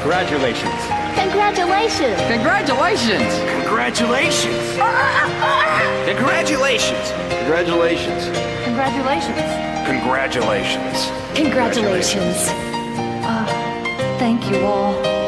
Congratulations. Congratulations! Congratulations! Congratulations! Congratulations! Congratulations. Congratulations! Congratulations! Congratulations! Thank you all.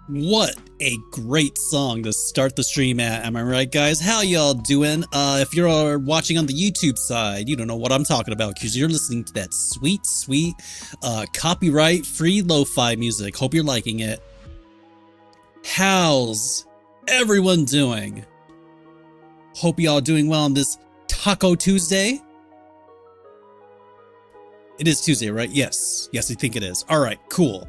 What a great song to start the stream at, am I right, guys? How y'all doing? If you're watching on the YouTube side, you don't know what I'm talking about because you're listening to that sweet, sweet, copyright-free lo-fi music. Hope you're liking it. How's everyone doing? Hope y'all doing well on this Taco Tuesday. It is Tuesday, right? Yes. Yes, I think it is. All right, cool.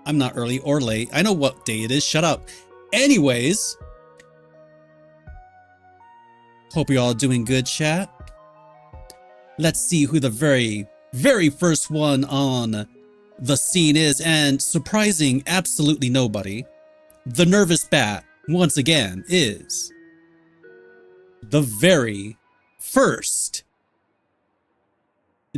I'm not early or late. I know what day it is. Shut up. Anyways, hope you're all doing good, chat. Let's see who the very first one on the scene is. And surprising absolutely nobody, the Nervous Bat. once again, is the very first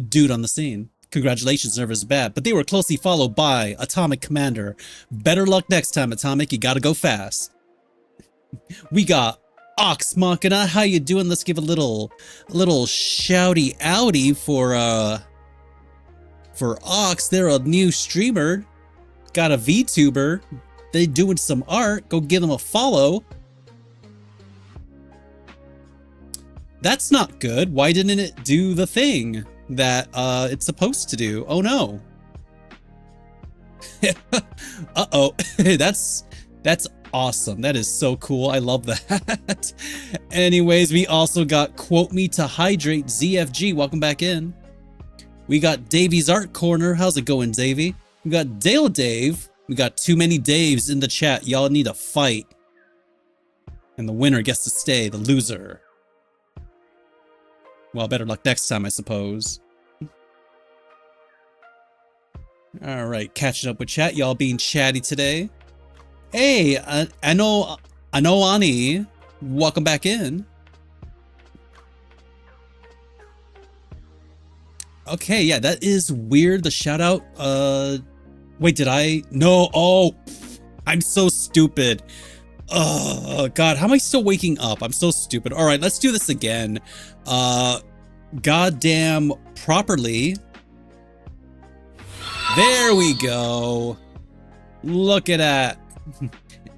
dude on the scene. Congratulations, never as bad, but they were closely followed by Atomic Commander. Better luck next time, Atomic. You gotta go fast. We got Ox Machina. How you doing? Let's give a little shouty outy for Ox. They're a new streamer. Got a VTuber. They doing some art. Go give them a follow. That's not good. Why didn't it do the thing that it's supposed to do? Oh no. Uh-oh. That's awesome. That is so cool. I love that. Anyways, we also got Quote Me to Hydrate ZFG. Welcome back in. We got Davy's Art Corner. How's it going, Davey? We got Dale Dave. We got too many Daves in the chat. Y'all need a fight. And the winner gets to stay, the loser. Well, better luck next time, I suppose. All right, catching up with chat. Y'all being chatty today. Hey, I know Ani. Welcome back in. Okay, yeah, that is weird. The shout out. Wait, did I? No. Oh, I'm so stupid. Oh God, how am I still waking up? I'm so stupid. All right, let's do this again. Goddamn properly. There we go. Look at that.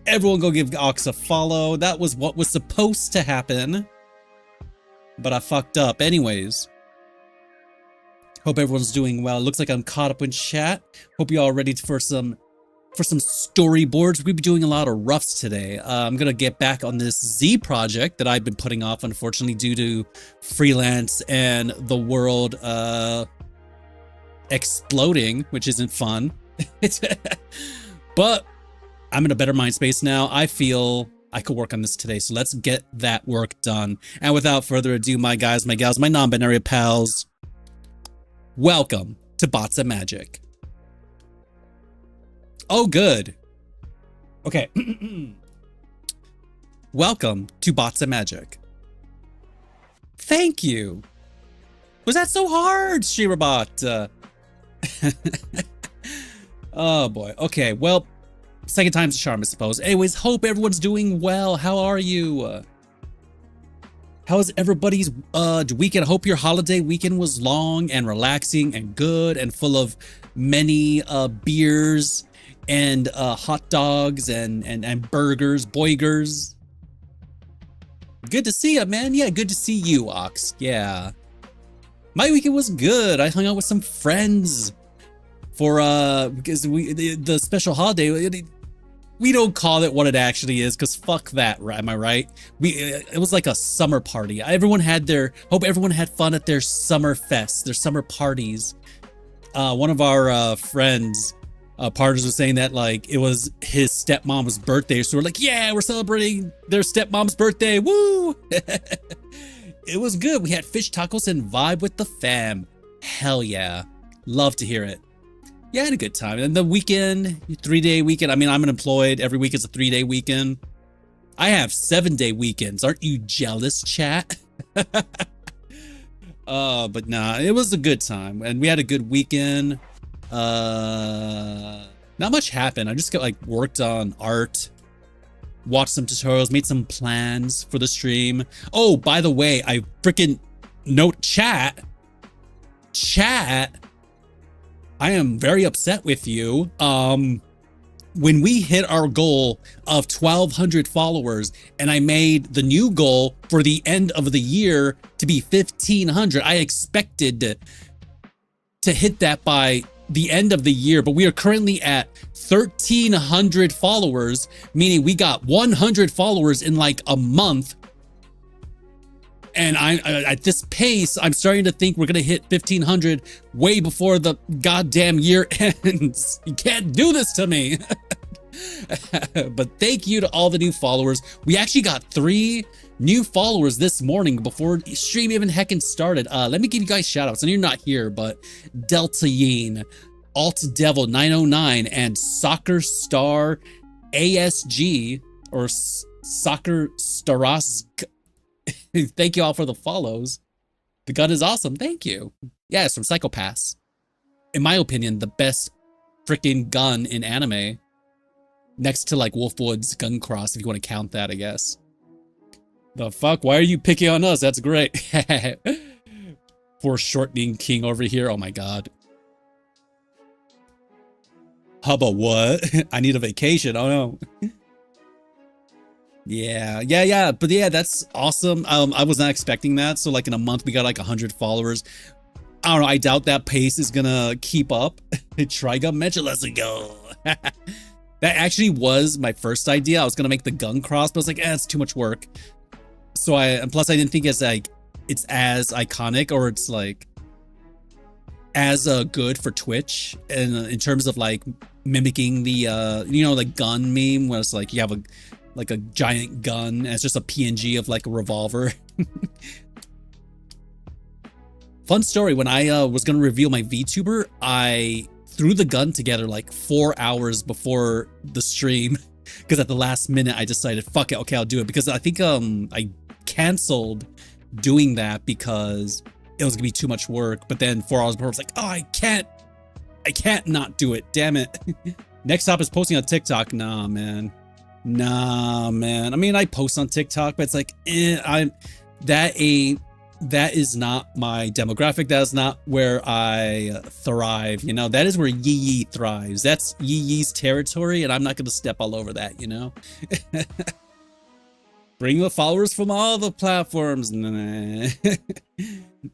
Everyone go give Ox a follow. That was what was supposed to happen. But I fucked up. Anyways. Hope everyone's doing well. Looks like I'm caught up in chat. Hope you all ready for some storyboards. We'll be doing a lot of roughs today. I'm gonna get back on this Z project that I've been putting off, unfortunately, due to freelance and the world exploding, which isn't fun. But I'm in a better mind space now. I feel I could work on this today, so let's get that work done. And without further ado, my guys, my gals, my non-binary pals, welcome to Bots and Magic. Oh, good. Okay. Welcome to Bots and Magic. Thank you. Was that so hard, Shirabot? Oh boy. Okay, well, second time's a charm, I suppose. Anyways, hope everyone's doing well. How are you? How was everybody's weekend? I hope your holiday weekend was long and relaxing and good and full of many beers and hot dogs and burgers, boigers. Good to see you, man. Yeah, good to see you, Ox. Yeah. My weekend was good. I hung out with some friends for because the special holiday, we don't call it what it actually is, because fuck that, am I right? It was like a summer party. Hope everyone had fun at their summer fest, their summer parties. One of our friends, partners, was saying that like it was his stepmom's birthday, so we're like, yeah, we're celebrating their stepmom's birthday. Woo! It was good. We had fish tacos and vibe with the fam. Hell yeah. Love to hear it. Yeah, I had a good time. And the weekend, 3-day weekend. I mean, I'm unemployed. Every week is a 3-day weekend. I have 7-day weekends. Aren't you jealous, chat? But nah, it was a good time. And we had a good weekend. Not much happened. I just got like worked on art, watched some tutorials, made some plans for the stream. Oh, by the way, I freaking note chat, I am very upset with you. When we hit our goal of 1,200 followers and I made the new goal for the end of the year to be 1,500, I expected to hit that by the end of the year, but we are currently at 1,300 followers, meaning we got 100 followers in like a month. And at this pace, I'm starting to think we're gonna hit 1,500 way before the goddamn year ends. You can't do this to me. But thank you to all the new followers. We actually got 3 new followers this morning before stream even heckin' started. Let me give you guys shout outs. I know you're not here, but Delta Yeen, Alt Devil 909, and Soccer Star ASG or Soccer Starask. Thank you all for the follows. The gun is awesome. Thank you. Yeah, it's from Psychopaths. In my opinion, the best freaking gun in anime. Next to like Wolfwood's Gun Cross, if you want to count that, I guess. The fuck? Why are you picking on us? That's great. Foreshortening King over here. Oh my god. Hubba, what? I need a vacation. Oh no. Yeah. But yeah, that's awesome. I was not expecting that. So like in a month, we got like 100 followers. I don't know. I doubt that pace is gonna keep up. Trigun Metro, let's go. That actually was my first idea. I was gonna make the gun cross, but I was like, it's too much work. So and plus I didn't think it's like it's as iconic or it's like as good for Twitch and in terms of like mimicking the you know, the gun meme where it's like you have a giant gun and it's just a PNG of like a revolver. Fun story, when I was gonna reveal my VTuber, I threw the gun together like 4 hours before the stream because at the last minute I decided, fuck it, okay, I'll do it, because I think I canceled doing that because it was gonna be too much work. But then 4 hours before I was like, oh, I can't not do it, damn it. Next up is posting on TikTok. Nah man, I mean, I post on TikTok, but it's like that is not my demographic. That is not where I thrive, you know. That is where Yee Yee thrives. That's Yee Yee's territory, and I'm not going to step all over that, you know. Bring the followers from all the platforms. Nah.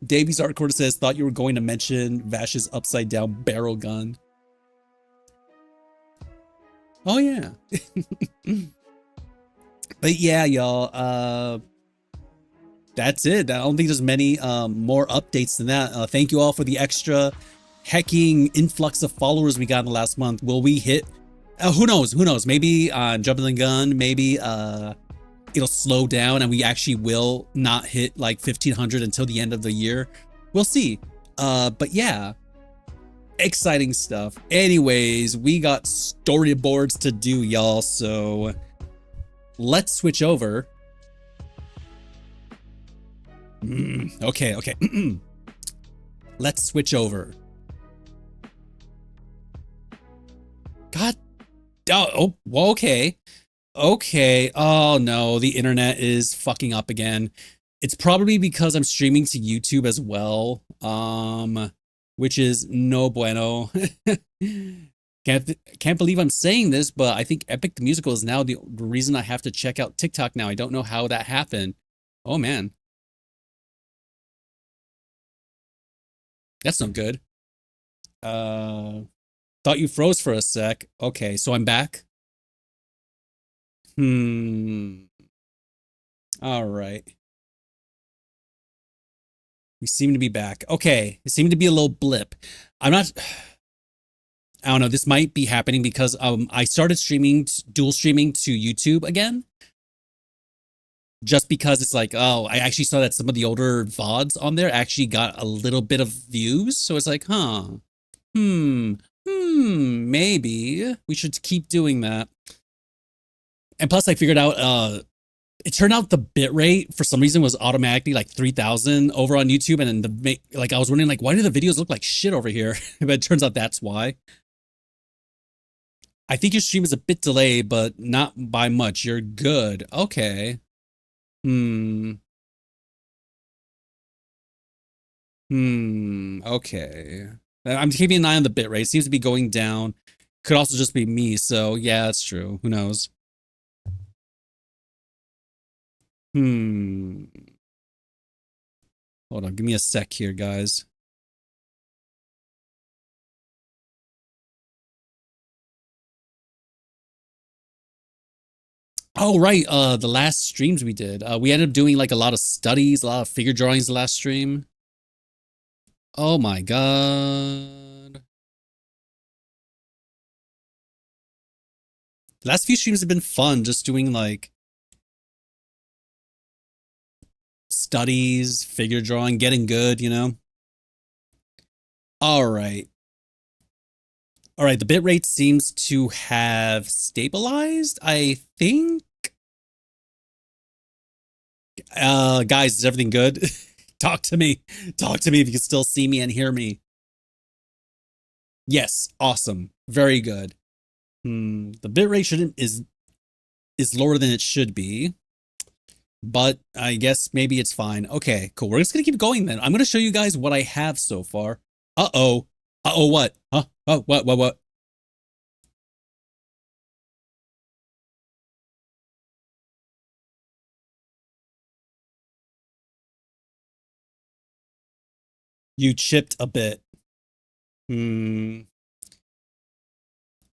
Davies Artcore says, thought you were going to mention Vash's upside down barrel gun. Oh yeah. But yeah, y'all, that's it. I don't think there's many more updates than that. Thank you all for the extra hecking influx of followers we got in the last month. Will we hit? Who knows? Maybe jumping the gun. Maybe it'll slow down and we actually will not hit like 1,500 until the end of the year. We'll see. But yeah, exciting stuff. Anyways, we got storyboards to do, y'all. So let's switch over. Okay. Let's switch over. God. Oh, okay. Oh no, the internet is fucking up again. It's probably because I'm streaming to YouTube as well. Which is no bueno. Can't believe I'm saying this, but I think Epic the Musical is now the reason I have to check out TikTok now. I don't know how that happened. Oh man. That's not good. Thought you froze for a sec. Okay, so I'm back. All right. We seem to be back. Okay, it seemed to be a little blip. I don't know, this might be happening because I started dual streaming to YouTube again. Just because it's like, oh, I actually saw that some of the older VODs on there actually got a little bit of views. So it's like, maybe we should keep doing that. And plus I figured out, it turned out the bitrate for some reason was automatically like 3,000 over on YouTube. And then I was wondering like, why do the videos look like shit over here? But it turns out that's why. I think your stream is a bit delayed, but not by much. You're good. Okay. Okay. I'm keeping an eye on the bitrate. It seems to be going down. Could also just be me. So yeah, that's true. Who knows? Hold on. Give me a sec here, guys. Oh, right. The last streams we did, we ended up doing like a lot of studies, a lot of figure drawings the last stream. Oh my god. The last few streams have been fun, just doing like studies, figure drawing, getting good, you know? All right. All right, the bitrate seems to have stabilized, I think. Guys, is everything good? Talk to me. Talk to me if you can still see me and hear me. Yes, awesome. Very good. The bitrate shouldn't is lower than it should be, but I guess maybe it's fine. Okay, cool. We're just gonna keep going then. I'm gonna show you guys what I have so far. Uh-oh. Uh-oh, what? Huh? Oh, what? You chipped a bit. Hmm.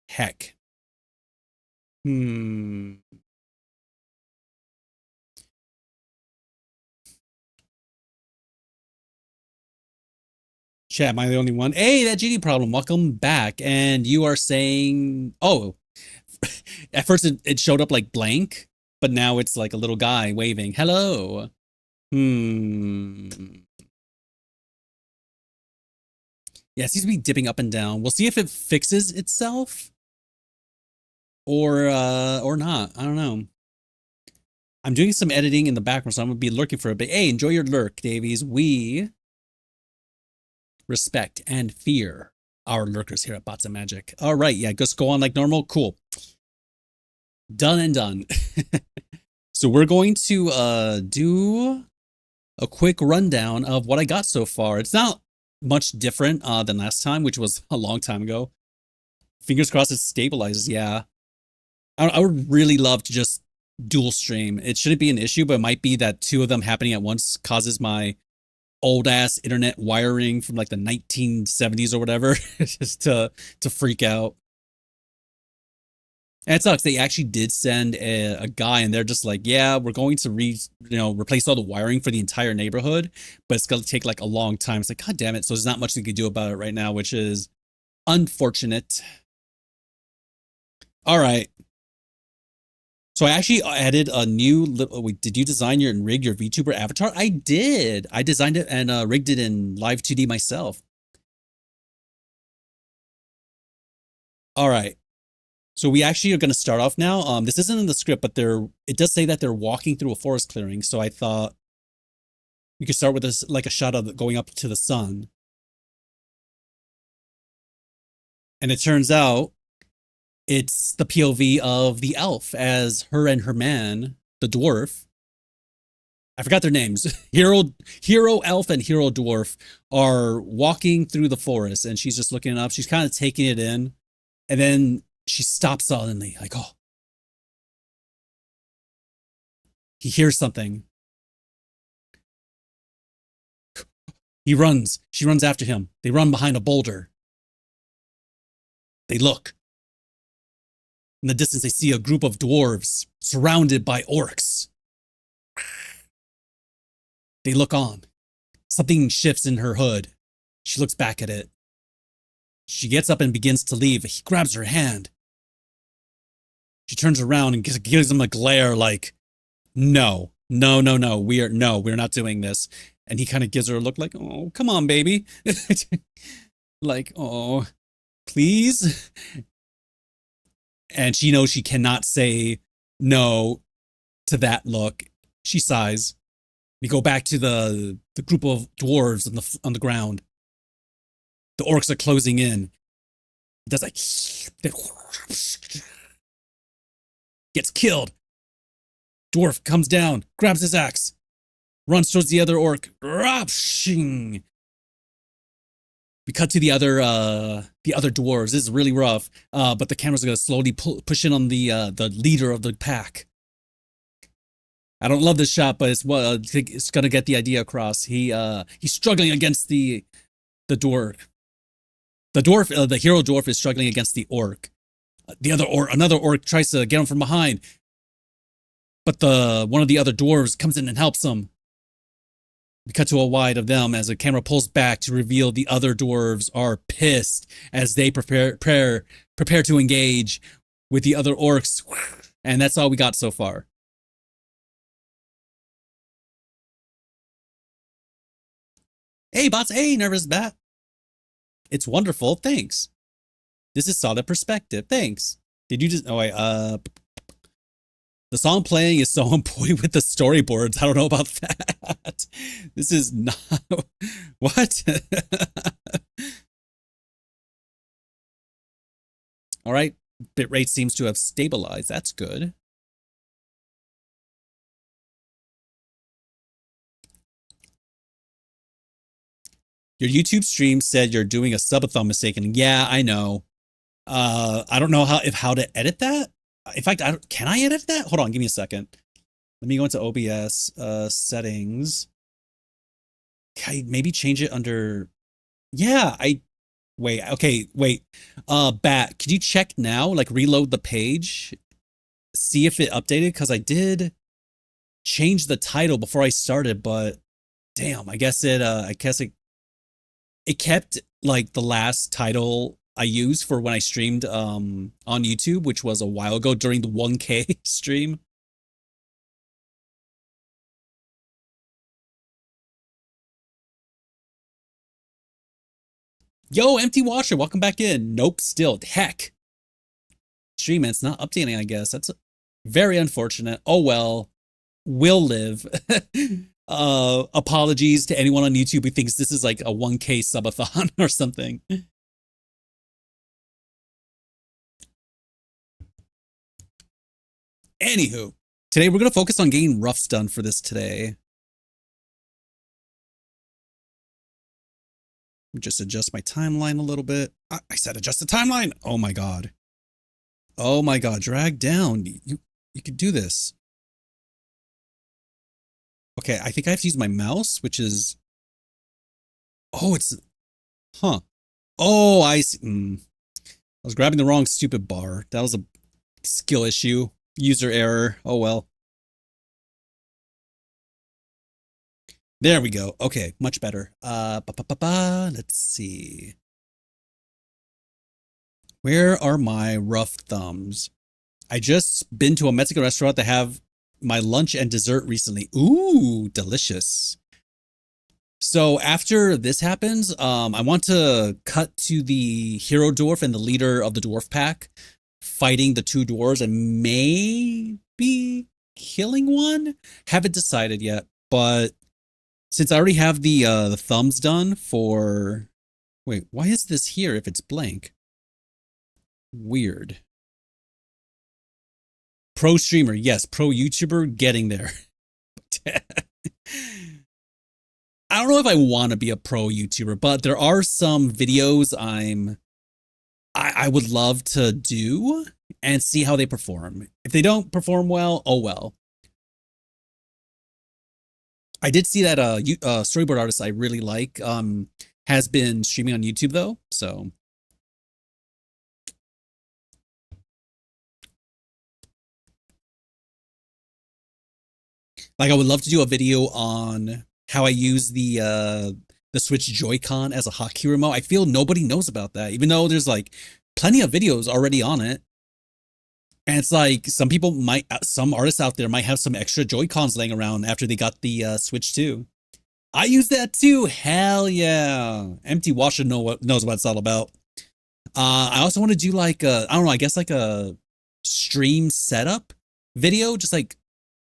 Heck. Hmm. Chat, am I the only one? Hey, that GD problem. Welcome back. And you are saying, oh, at first it showed up like blank, but now it's like a little guy waving. Hello. Hmm. Yeah, it seems to be dipping up and down. We'll see if it fixes itself or not. I don't know. I'm doing some editing in the background, so I'm gonna be lurking for a bit. Hey, enjoy your lurk, Davies. We respect and fear our lurkers here at Bots and Magic. All right, yeah, just go on like normal. Cool. Done and done. So we're going to do a quick rundown of what I got so far. It's not much different than last time, which was a long time ago. Fingers crossed it stabilizes. Yeah, I would really love to just dual stream. It shouldn't be an issue, but it might be that two of them happening at once causes my old ass internet wiring from like the 1970s or whatever just to freak out. And it sucks. They actually did send a guy, and they're just like, yeah, we're going to replace all the wiring for the entire neighborhood, but it's going to take like a long time. It's like, God damn it. So there's not much they could do about it right now, which is unfortunate. All right. So I actually added a new, wait, did you design your and rig your VTuber avatar? I did. I designed it and rigged it in Live 2D myself. All right. So we actually are going to start off now. This isn't in the script, but it does say that they're walking through a forest clearing. So I thought we could start with this, like a shot of going up to the sun. And it turns out it's the POV of the elf as her and her man, the dwarf. I forgot their names. Hero elf and hero dwarf are walking through the forest, and she's just looking up. She's kind of taking it in. And then she stops suddenly, like, oh. He hears something. He runs. She runs after him. They run behind a boulder. They look. In the distance, they see a group of dwarves surrounded by orcs. They look on. Something shifts in her hood. She looks back at it. She gets up and begins to leave. He grabs her hand. She turns around and gives him a glare like, no, we're not doing this. And he kind of gives her a look like, oh, come on, baby. Like, oh, please. And she knows she cannot say no to that look. She sighs. We go back to the group of dwarves on the ground. The orcs are closing in. It does like gets killed. Dwarf comes down, grabs his axe, runs towards the other orc. We cut to the other dwarves. This is really rough, but the camera's gonna slowly push in on the leader of the pack. I don't love this shot, but it's gonna get the idea across. He's struggling against the dwarf. The hero dwarf is struggling against the orc. Another orc tries to get him from behind, but one of the other dwarves comes in and helps him. We cut to a wide of them as the camera pulls back to reveal the other dwarves are pissed as they prepare to engage with the other orcs. And that's all we got so far. Hey, bots. Hey, nervous bat. It's wonderful. Thanks. This is solid perspective. Thanks. Did you just... Oh, wait. The song playing is so on point with the storyboards. I don't know about that. This is not what? All right. Bitrate seems to have stabilized. That's good. Your YouTube stream said you're doing a subathon mistake, and yeah, I know. I don't know how to edit that. In fact, can I edit that? Hold on, give me a second. Let me go into OBS settings. Can I maybe change it under? Yeah, wait. Okay, wait. Bat, could you check now? Like reload the page, see if it updated, because I did change the title before I started, but damn, I guess it kept like the last title I used for when I streamed on YouTube, which was a while ago during the 1K stream. Yo, Empty Watcher, welcome back in. Nope, still. Heck. Stream, it's not updating, I guess. That's very unfortunate. Oh well. Will live. Apologies to anyone on YouTube who thinks this is like a 1K subathon or something. Anywho, today we're going to focus on getting roughs done for this today. Just adjust my timeline a little bit. I said adjust the timeline. Oh my god. Oh my god, drag down. You could do this. Okay, I think I have to use my mouse, which is... Oh, it's... Huh. Oh, I see. I was grabbing the wrong stupid bar. That was a skill issue. User error. Oh, well. There we go. Okay, much better. Let's see. Where are my rough thumbs? I just been to a Mexican restaurant to have my lunch and dessert recently. Ooh, delicious. So after this happens, I want to cut to the hero dwarf and the leader of the dwarf pack fighting the two dwarves and maybe killing one. Haven't decided yet, but since I already have the thumbs done for... Wait, why is this here if it's blank? Weird. Pro streamer, yes. Pro YouTuber, getting there. I don't know if I want to be a pro YouTuber, but there are some videos I would love to do and see how they perform. If they don't perform well, oh well. I did see that storyboard artist I really like has been streaming on YouTube though, so... Like, I would love to do a video on how I use the Switch Joy-Con as a hotkey remote. I feel nobody knows about that, even though there's like plenty of videos already on it. And it's like some artists out there might have some extra Joy-Cons laying around after they got the Switch 2. I use that too. Hell yeah. Empty Watcher knows what it's all about. I also want to do like I don't know, I guess like a stream setup video, just like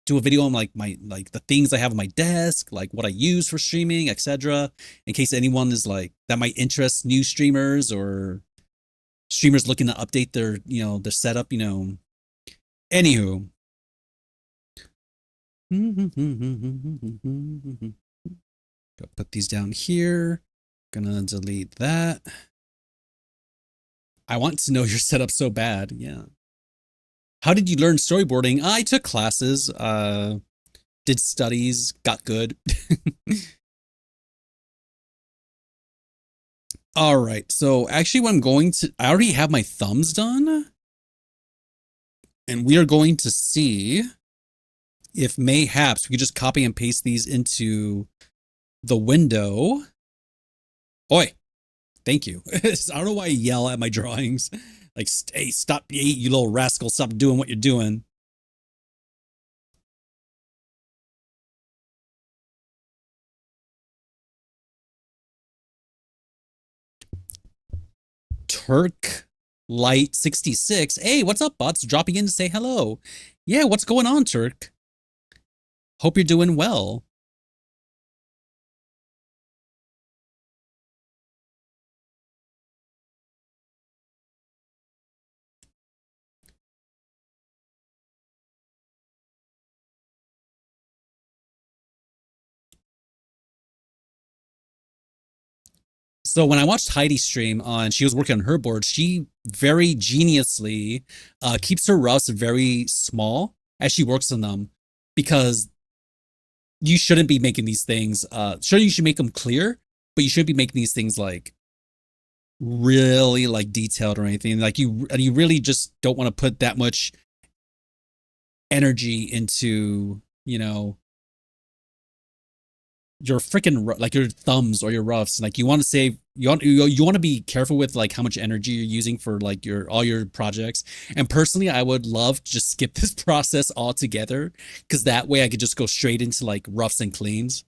do a video on like the things I have on my desk, like what I use for streaming, etc. In case anyone is like that might interest new streamers or streamers looking to update their their setup. Anywho, put these down here. Gonna delete that. I want to know your setup so bad. Yeah. How did you learn storyboarding? I took classes, did studies, got good. All right. So actually what I already have my thumbs done. And we are going to see if mayhaps we could just copy and paste these into the window. Oi. Thank you. I don't know why I yell at my drawings. Like, hey, stop, you little rascal, stop doing what you're doing. Turk Light 66. Hey, what's up, bots? Dropping in to say hello. Yeah, what's going on, Turk? Hope you're doing well. So when I watched Heidi stream on, she was working on her board. She very geniusly keeps her roughs very small as she works on them, because you shouldn't be making these things. Sure, you should make them clear, but you should be making these things like really like detailed or anything. Like you really just don't want to put that much energy into, your freaking like your thumbs or your roughs. Like you want to save, you want to be careful with like how much energy you're using for like your all your projects. And personally, I would love to just skip this process altogether, because that way I could just go straight into like roughs and cleans.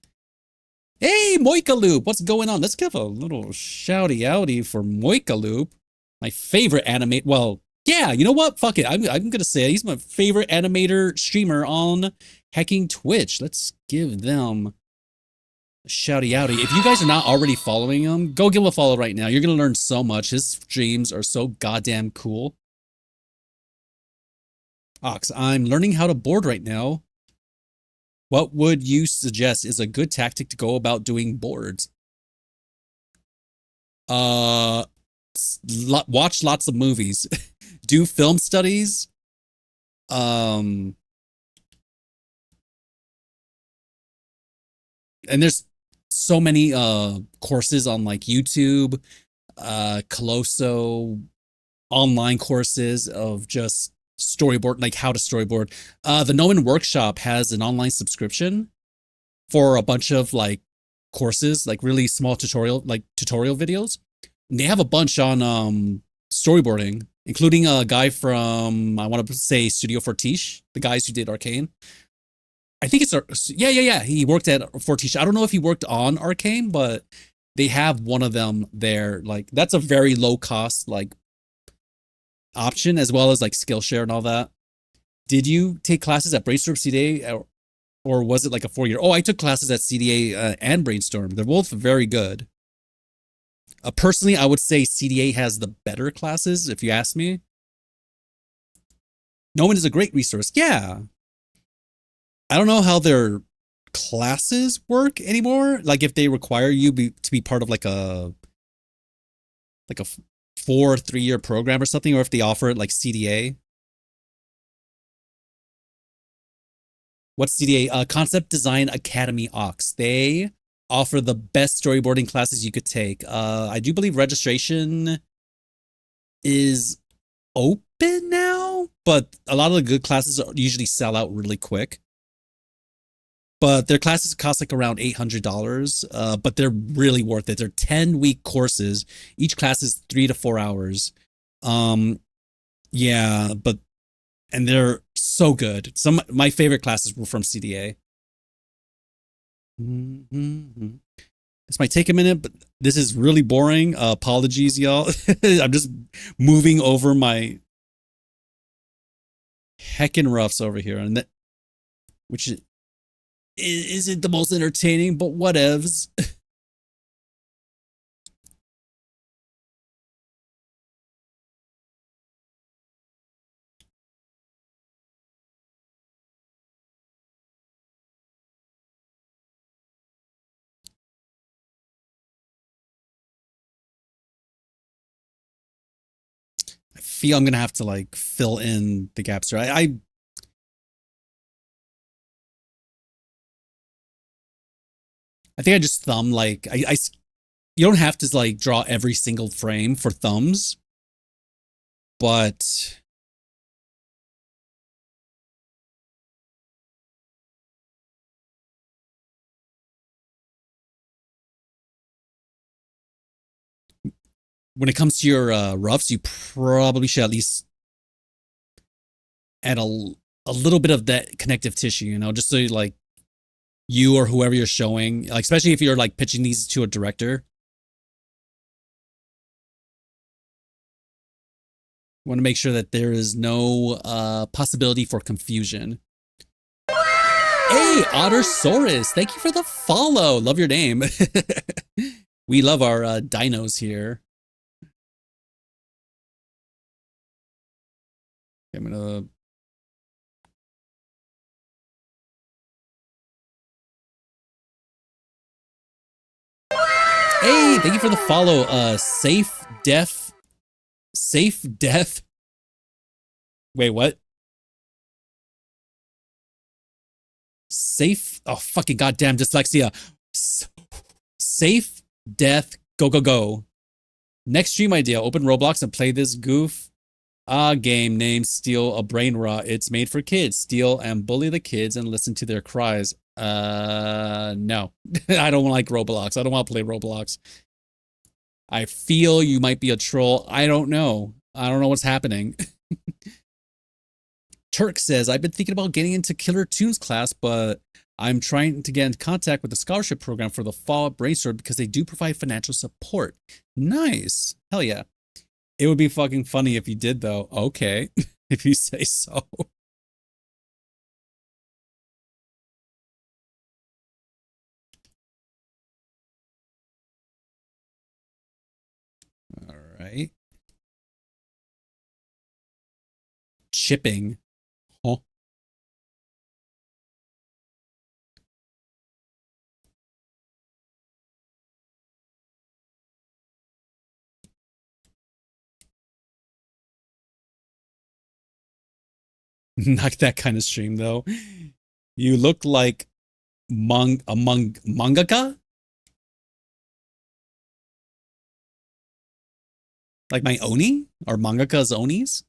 Hey, Moika Loop, what's going on? Let's give a little shouty outy for Moika Loop, my favorite animate. Well, yeah, you know what? Fuck it. I'm gonna say he's my favorite animator streamer on hacking Twitch. Let's give them shouty outy. If you guys are not already following him, go give him a follow right now. You're gonna learn so much. His streams are so goddamn cool. Ox, I'm learning how to board right now. What would you suggest is a good tactic to go about doing boards? Uh, watch lots of movies, do film studies. And there's so many courses on like YouTube, Colosso, online courses of just storyboard, like how to storyboard. The Noman Workshop has an online subscription for a bunch of like courses, like really small tutorial videos. And they have a bunch on storyboarding, including a guy from, I want to say, Studio Fortiche, the guys who did Arcane. I think it's yeah. He worked at Fortiche. I don't know if he worked on Arcane, but they have one of them there. Like that's a very low cost like option, as well as like Skillshare and all that. Did you take classes at Brainstorm CDA, or was it like a 4-year? Oh, I took classes at CDA and Brainstorm. They're both very good. Personally, I would say CDA has the better classes, if you ask me. No one is a great resource. Yeah. I don't know how their classes work anymore. Like if they require you to be part of like a 3-year program or something, or if they offer it like CDA. What's CDA? Concept Design Academy Ox. They offer the best storyboarding classes you could take. I do believe registration is open now, but a lot of the good classes usually sell out really quick. But their classes cost like around $800, but they're really worth it. They're 10-week courses. Each class is 3 to 4 hours. Yeah, and they're so good. Some of my favorite classes were from CDA. This might take a minute, but this is really boring. Apologies, y'all. I'm just moving over my heckin' roughs over here, and that, which isn't the most entertaining, but whatevs. I feel I'm gonna have to like fill in the gaps here. I think I just thumb like you don't have to like draw every single frame for thumbs, but when it comes to your roughs, you probably should at least add a little bit of that connective tissue, just so like you or whoever you're showing, like especially if you're like pitching these to a director. Want to make sure that there is no possibility for confusion. Hey, Ottersaurus, thank you for the follow. Love your name. We love our dinos here. I'm gonna... Hey, thank you for the follow. Safe death. Wait, what? Safe. Oh, fucking goddamn dyslexia. Safe death. Go, go, go. Next stream idea. Open Roblox and play this goof. Game named Steal a Brain Rot. It's made for kids. Steal and bully the kids and listen to their cries. No. I don't like Roblox. I don't want to play Roblox. I feel you might be a troll. I don't know. I don't know what's happening. Turk says, I've been thinking about getting into Killer Tunes class, but I'm trying to get in contact with the scholarship program for the fall brainstorm because they do provide financial support. Nice. Hell yeah. It would be fucking funny if you did, though. Okay. If you say so. All right. Chipping. Huh? Not that kind of stream, though. You look like mangaka? Like my Oni? Or mangaka's Onis?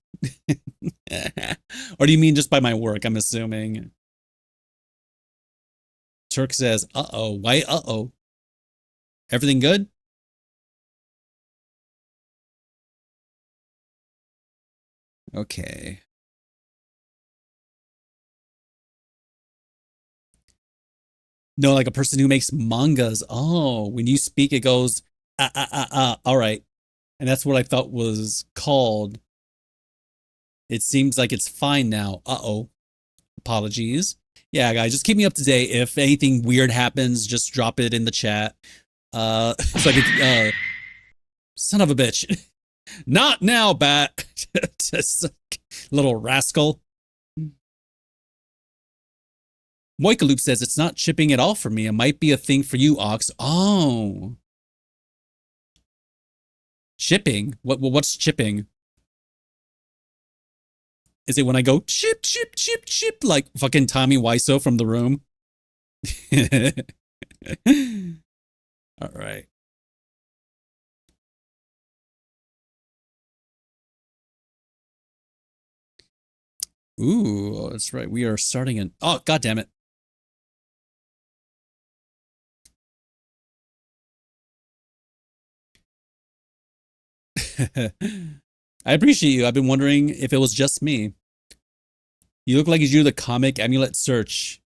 Or do you mean just by my work, I'm assuming? Turk says, uh-oh. Why uh-oh? Everything good? Okay. No, like a person who makes mangas. Oh, when you speak, it goes, all right. And that's what I thought was called. It seems like it's fine now. Uh-oh. Apologies. Yeah, guys, just keep me up to date. If anything weird happens, just drop it in the chat. So I could, son of a bitch. Not now, bat. Just little rascal. Moikaloop says it's not chipping at all for me. It might be a thing for you, Ox. Oh. Chipping? What's chipping? Is it when I go chip, chip, chip, chip, like fucking Tommy Wiseau from The Room? All right. Ooh, that's right. We are starting in... Oh, God damn it. I appreciate you. I've been wondering if it was just me. You look like you do the comic amulet search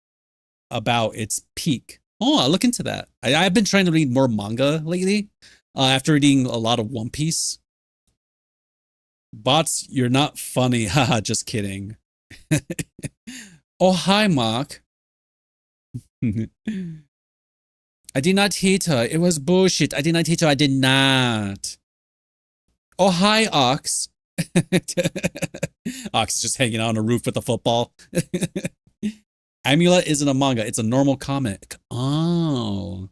about its peak. Oh, I'll look into that. I've been trying to read more manga lately after reading a lot of One Piece. Bots, you're not funny. Haha, just kidding. Oh, hi, Mark. I did not hit her. It was bullshit. I did not hit her. I did not. Oh, hi, Ox. Ox is just hanging out on a roof with a football. Amulet isn't a manga. It's a normal comic. Oh.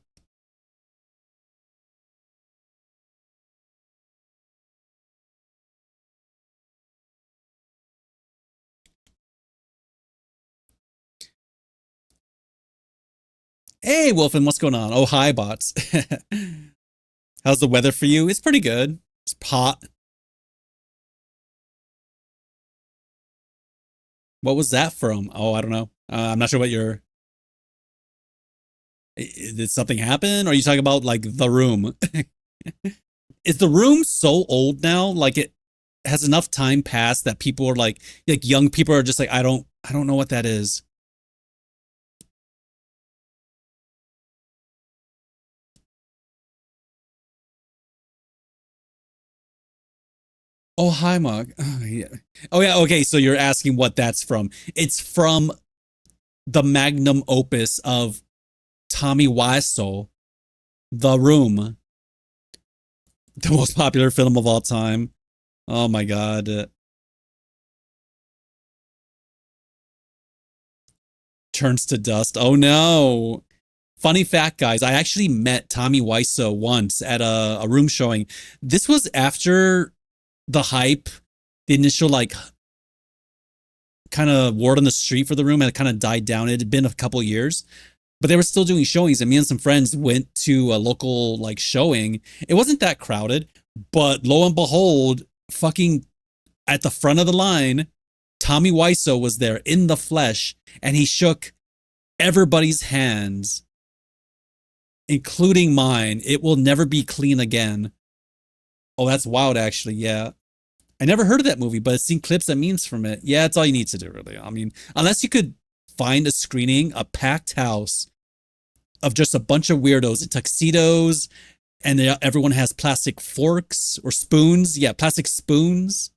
Hey, Wolfen, what's going on? Oh, hi, bots. How's the weather for you? It's pretty good. It's hot. What was that from? Oh, I don't know. I'm not sure what you're... Did something happen? Or are you talking about, like, The Room? Is The Room so old now? Like, it has enough time passed that people are like young people are just like, I don't know what that is. Oh, hi, Mark. Oh, yeah. Oh, yeah. Okay. So you're asking what that's from. It's from the magnum opus of Tommy Wiseau, The Room, the most popular film of all time. Oh my God. Turns to dust. Oh no. Funny fact, guys, I actually met Tommy Wiseau once at a room showing. This was after the hype, the initial like kind of word on the street for the room had kind of died down. It had been a couple years, but they were still doing showings, and me and some friends went to a local like showing. It wasn't that crowded, but lo and behold, fucking at the front of the line, Tommy Wiseau was there in the flesh, and he shook everybody's hands, including mine. It will never be clean again. Oh, that's wild, actually. Yeah. I never heard of that movie, but I've seen clips and memes from it. Yeah, it's all you need to do, really. I mean, unless you could find a screening, a packed house of just a bunch of weirdos in tuxedos, and everyone has plastic forks or spoons. Yeah, plastic spoons.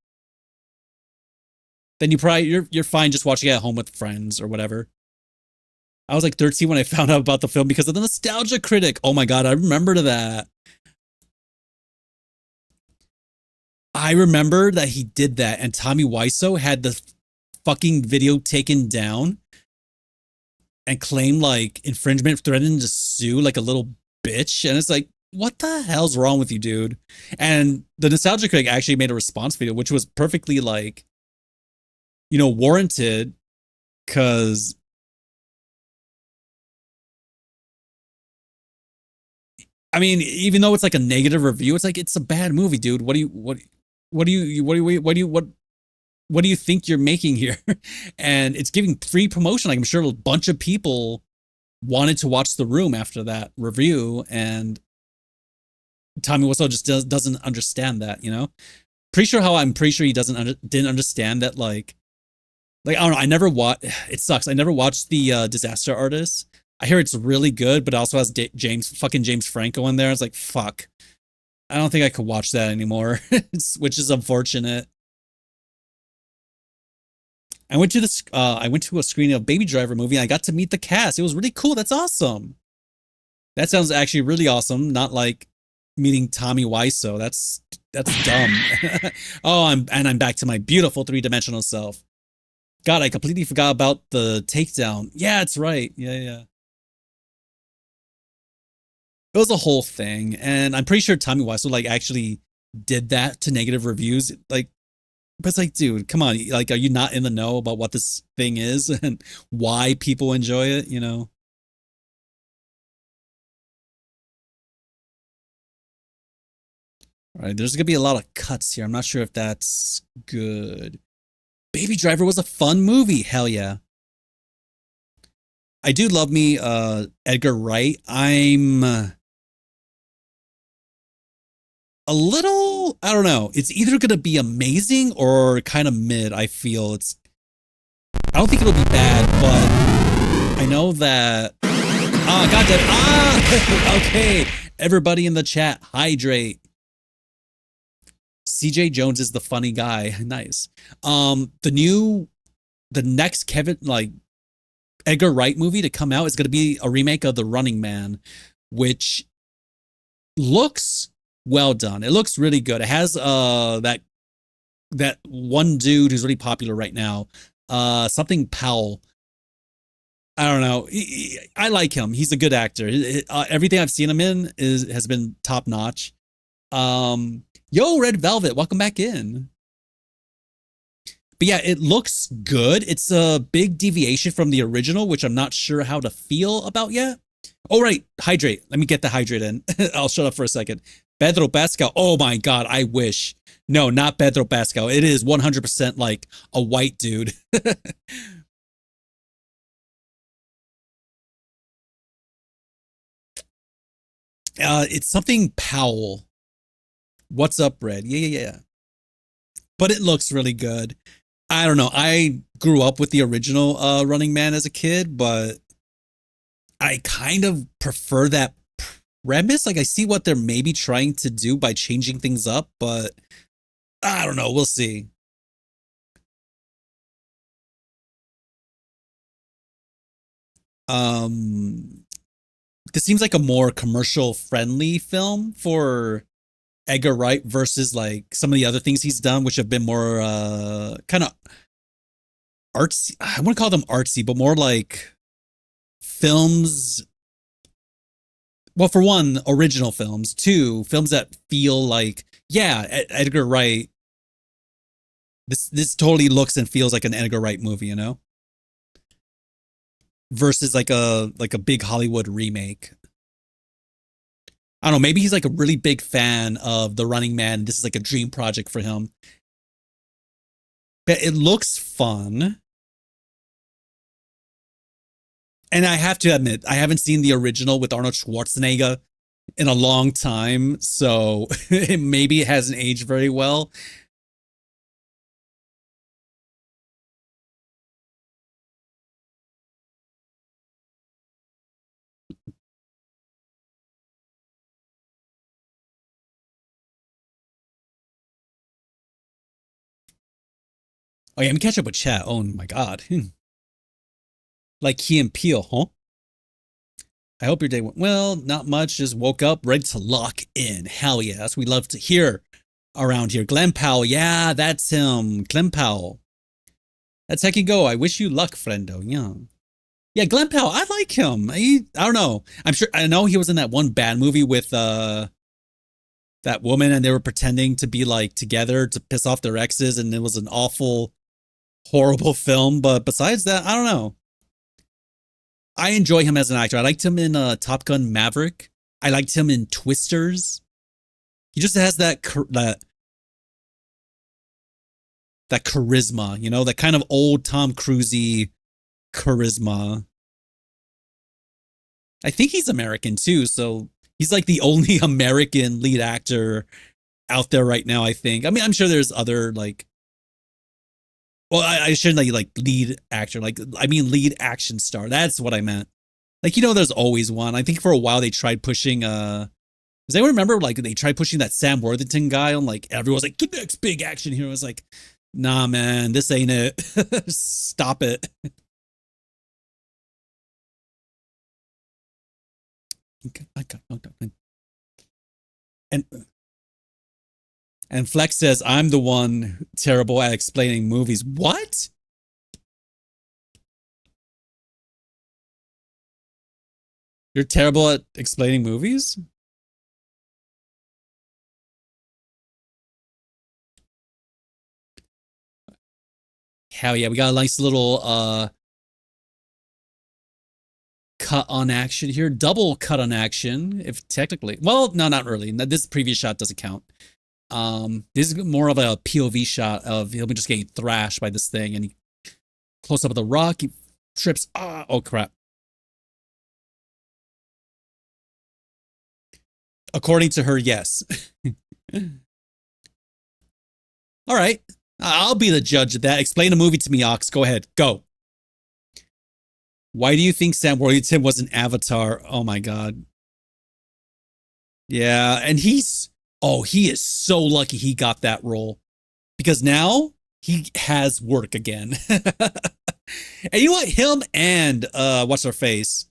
Then you're fine just watching it at home with friends or whatever. I was like 13 when I found out about the film because of the Nostalgia Critic. Oh my God, I remember that. I remember that he did that, and Tommy Wiseau had the fucking video taken down and claimed like infringement, threatened to sue like a little bitch. And it's like, what the hell's wrong with you, dude? And the Nostalgia Critic actually made a response video, which was perfectly like, warranted, because I mean, even though it's like a negative review, it's like it's a bad movie, dude. What do you think you're making here? And it's giving free promotion. Like I'm sure a bunch of people wanted to watch The Room after that review, and Tommy Wiseau just doesn't understand that, I'm pretty sure he didn't understand that like I don't know, I never watched it sucks. I never watched the Disaster Artist. I hear it's really good, but it also has James Franco in there. It's like, fuck. I don't think I could watch that anymore, which is unfortunate. I went to a screening of Baby Driver movie, and I got to meet the cast. It was really cool. That's awesome. That sounds actually really awesome. Not like meeting Tommy Wiseau. That's dumb. Oh, I'm back to my beautiful three-dimensional self. God, I completely forgot about the takedown. Yeah, it's right. Yeah. It was a whole thing, and I'm pretty sure Tommy Wiseau like actually did that to negative reviews. Like, but it's like, dude, come on. Like, are you not in the know about what this thing is and why people enjoy it? All right, there's gonna be a lot of cuts here. I'm not sure if that's good. Baby Driver was a fun movie. Hell yeah. I do love me Edgar Wright. I'm a little, I don't know. It's either going to be amazing or kind of mid, I feel. I don't think it'll be bad, but I know that goddamn. Okay. Everybody in the chat, hydrate. CJ Jones is the funny guy. Nice. The next Edgar Wright movie to come out is going to be a remake of The Running Man, which looks well done. It looks really good. It has that one dude who's really popular right now, something Powell. I don't know. I like him. He's a good actor. Everything I've seen him in has been top notch. Yo, Red Velvet, welcome back in. But yeah, it looks good. It's a big deviation from the original, which I'm not sure how to feel about yet. Oh, right. Hydrate. Let me get the hydrate in. I'll shut up for a second. Pedro Pascal. Oh my God. I wish. No, not Pedro Pascal. It is 100% like a white dude. It's something Powell. What's up, Red? Yeah. But it looks really good. I don't know. I grew up with the original Running Man as a kid, but I kind of prefer that premise. Like I see what they're maybe trying to do by changing things up, but I don't know. We'll see. Um, this seems like a more commercial friendly film for Edgar Wright versus like some of the other things he's done, which have been more kind of artsy. I want to call them artsy, but more like films. Well, for one, original films. Two, films that feel like, yeah, Edgar Wright. This totally looks and feels like an Edgar Wright movie, you know, versus like a big Hollywood remake. I don't know. Maybe he's like a really big fan of The Running Man. This is like a dream project for him. But it looks fun. And I have to admit, I haven't seen the original with Arnold Schwarzenegger in a long time, so maybe it hasn't aged very well. Oh yeah, let me catch up with chat. Oh my god. Like Key and Peele, huh? I hope your day went well. Not much. Just woke up ready to lock in. Hell yeah. That's what we love to hear around here. Glenn Powell. Yeah, that's him. Glenn Powell. That's how you go. I wish you luck, friendo. Yeah. Yeah, Glenn Powell. I like him. I don't know. I know he was in that one bad movie with that woman and they were pretending to be like together to piss off their exes and it was an awful, horrible film. But besides that, I don't know. I enjoy him as an actor. I liked him in Top Gun Maverick. I liked him in Twisters. He just has that charisma, you know, that kind of old Tom Cruisey charisma. I think he's American too, so he's like the only American lead actor out there right now. I think. I mean, I'm sure there's other like. Well, I shouldn't like lead actor. Like, I mean, lead action star. That's what I meant. Like, you know, there's always one. I think for a while they tried pushing. Does anyone remember like they tried pushing that Sam Worthington guy on like everyone's like the next big action hero? Was like, nah, man, this ain't it. Stop it. And and Flex says I'm the one terrible at explaining movies. What? You're terrible at explaining movies? Hell yeah, we got a nice little cut on action here. Double cut on action, if technically. Well, no, not really. This previous shot doesn't count. This is more of a POV shot of him just getting thrashed by this thing, and he close up of the rock, he trips. Oh crap. According to her, yes. All right. I'll be the judge of that. Explain the movie to me, Ox. Go ahead. Go. Why do you think Sam Worthington was an Avatar? Oh my god. Yeah, and he is so lucky he got that role because now he has work again. And you know what? Him and what's her face?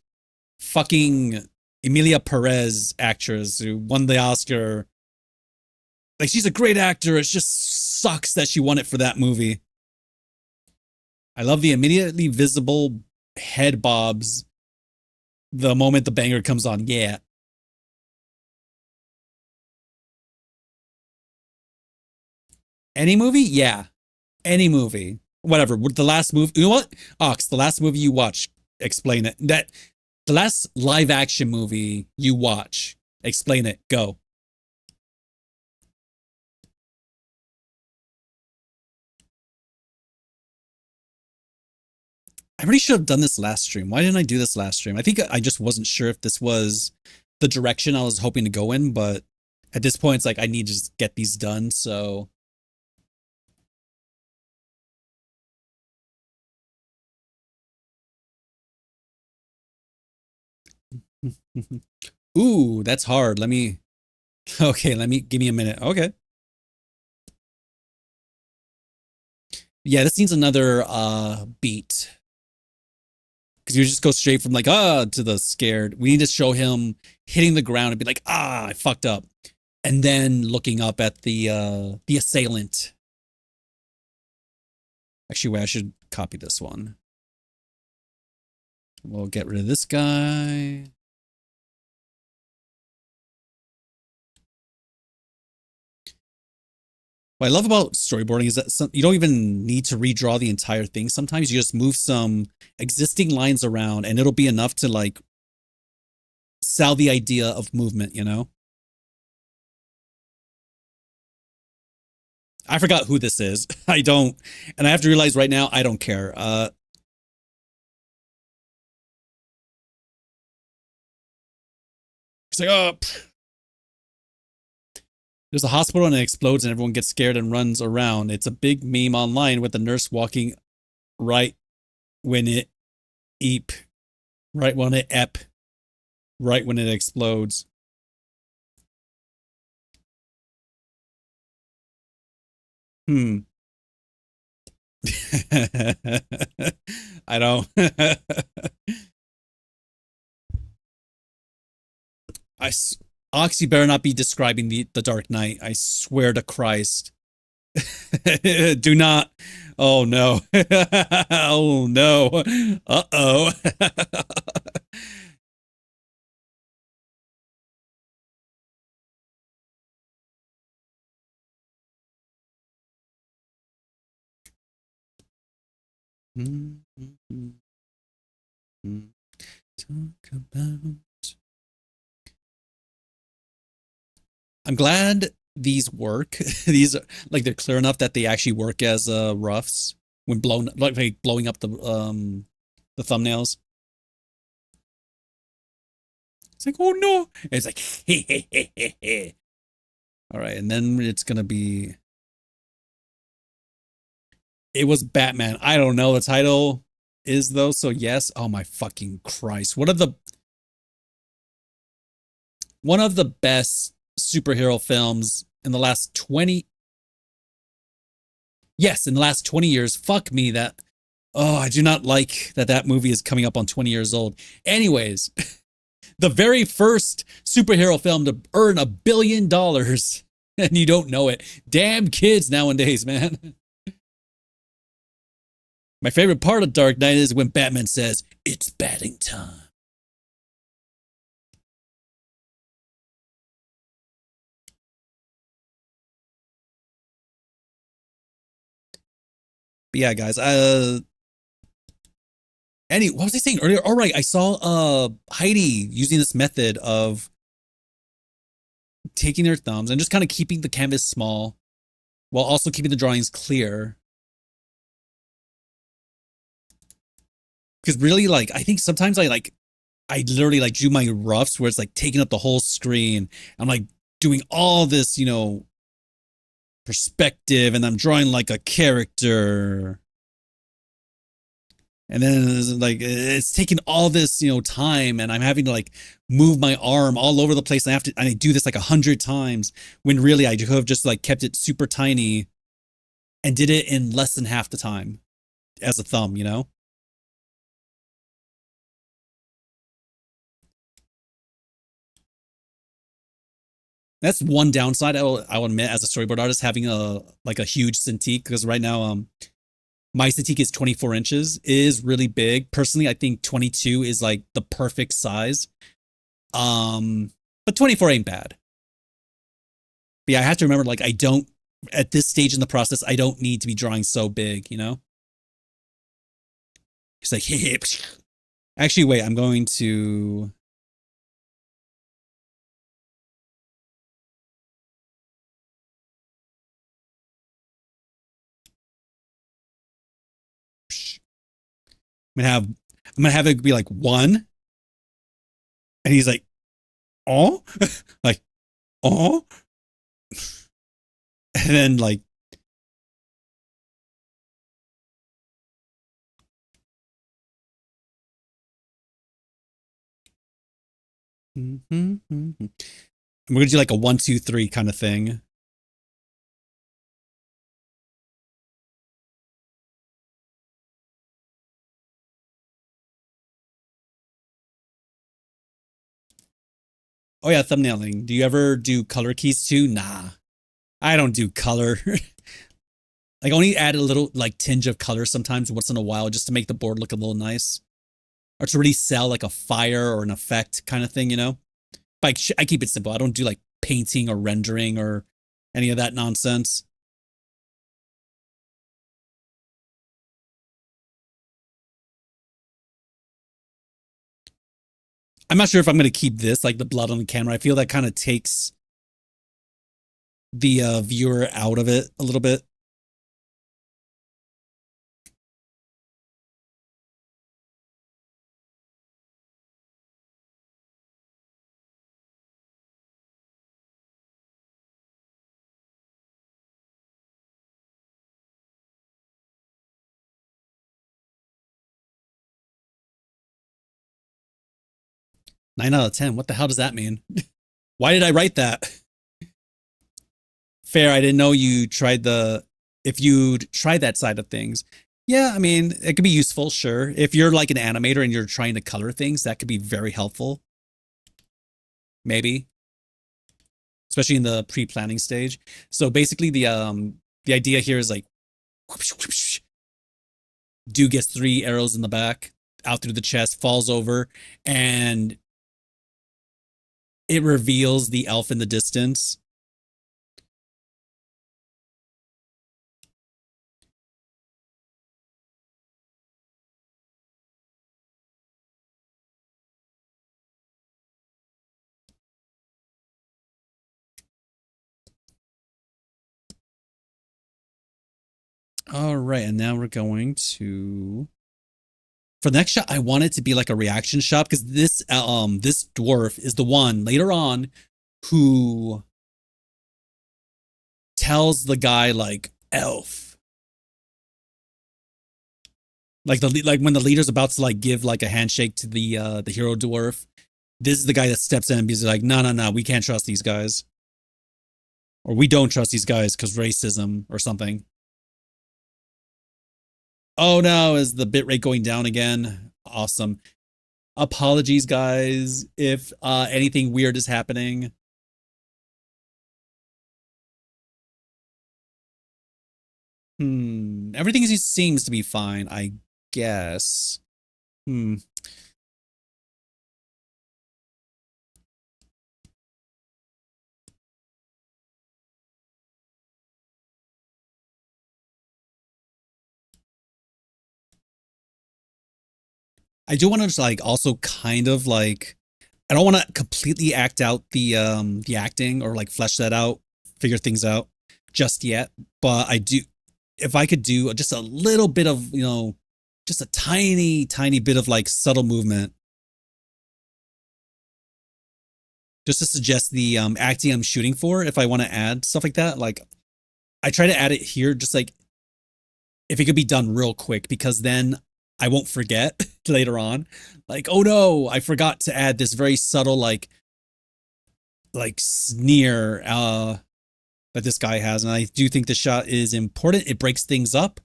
Fucking Emilia Perez actress who won the Oscar. Like she's a great actor. It just sucks that she won it for that movie. I love the immediately visible head bobs the moment the banger comes on. Yeah. Any movie? Yeah. Any movie. Whatever. The last movie. You know what? Ox, the last movie you watched. Explain it. That the last live action movie you watch. Explain it. Go. I really should have done this last stream. Why didn't I do this last stream? I think I just wasn't sure if this was the direction I was hoping to go in, but at this point, it's like I need to just get these done. So, ooh, that's hard. Okay, give me a minute. Okay. Yeah, this needs another beat. Because you just go straight from like to the scared. We need to show him hitting the ground and be like, I fucked up. And then looking up at the assailant. Actually, wait, I should copy this one. We'll get rid of this guy. What I love about storyboarding is that you don't even need to redraw the entire thing. Sometimes you just move some existing lines around and it'll be enough to like sell the idea of movement, you know? I forgot who this is. I don't, and I have to realize right now, I don't care. It's like, there's a hospital and it explodes and everyone gets scared and runs around. It's a big meme online with the nurse walking right when it eep, right when it ep, right when it explodes. I don't. Ox, you better not be describing the Dark Knight. I swear to Christ. Do not. Oh no. Oh no. Uh-oh. Talk about. I'm glad these work. These are like they're clear enough that they actually work as roughs when blown like blowing up the thumbnails. It's like, oh no. And it's like all right, and then it's gonna be it was Batman. I don't know the title is though, so yes. Oh my fucking Christ. One of the best superhero films in the last 20 yes, in the last 20 years. Fuck me that I do not like that movie is coming up on 20 years old. Anyways, the very first superhero film to earn $1 billion and you don't know it. Damn kids nowadays, man. My favorite part of Dark Knight is when Batman says, "It's batting time." But yeah, guys, what was I saying earlier? All right, I saw Heidi using this method of taking their thumbs and just kind of keeping the canvas small while also keeping the drawings clear. Because really, like, I think sometimes I literally like do my roughs where it's like taking up the whole screen. I'm like doing all this, perspective, and I'm drawing like a character. And then like it's taking all this, time, and I'm having to like move my arm all over the place. And I do this like 100 times when really I could have just like kept it super tiny and did it in less than half the time as a thumb, That's one downside I will admit as a storyboard artist having a huge Cintiq, because right now my Cintiq is 24 inches, is really big. Personally, I think 22 is like the perfect size. But 24 ain't bad. But yeah, I have to remember, like, I don't, at this stage in the process, I don't need to be drawing so big, It's like, hey, actually, wait, I'm going to. I'm gonna have it be like one, and he's like, oh, like, oh, and then like, we're gonna do like a 1, 2, 3 kind of thing. Oh yeah, thumbnailing. Do you ever do color keys too? Nah, I don't do color. Like only add a little like tinge of color sometimes once in a while just to make the board look a little nice. Or to really sell like a fire or an effect kind of thing, you know? Like I keep it simple. I don't do like painting or rendering or any of that nonsense. I'm not sure if I'm going to keep this, like the blood on the camera. I feel that kind of takes the viewer out of it a little bit. Nine out of 10. What the hell does that mean? Why did I write that? Fair. I didn't know you tried if you'd try that side of things. Yeah, I mean, it could be useful, sure. If you're like an animator and you're trying to color things, that could be very helpful. Maybe, especially in the pre-planning stage. So basically the idea here is like whoosh, whoosh, dude gets 3 arrows in the back, out through the chest, falls over, and it reveals the elf in the distance. All right, and now we're going to for the next shot. I want it to be like a reaction shot because this dwarf is the one later on who tells the guy like elf, like like when the leader's about to like give like a handshake to the hero dwarf. This is the guy that steps in and he's like, no, no, no, we can't trust these guys, or we don't trust these guys because racism or something. Oh no, is the bitrate going down again? Awesome. Apologies, guys, if anything weird is happening. Everything seems to be fine, I guess. I do want to like also kind of like I don't want to completely act out the acting or like flesh that out, figure things out just yet, but I do if I could do just a little bit of, just a tiny bit of like subtle movement just to suggest the acting I'm shooting for if I want to add stuff like that. Like I try to add it here just like if it could be done real quick because then I won't forget later on. Like, oh no, I forgot to add this very subtle like sneer that this guy has. And I do think the shot is important. It breaks things up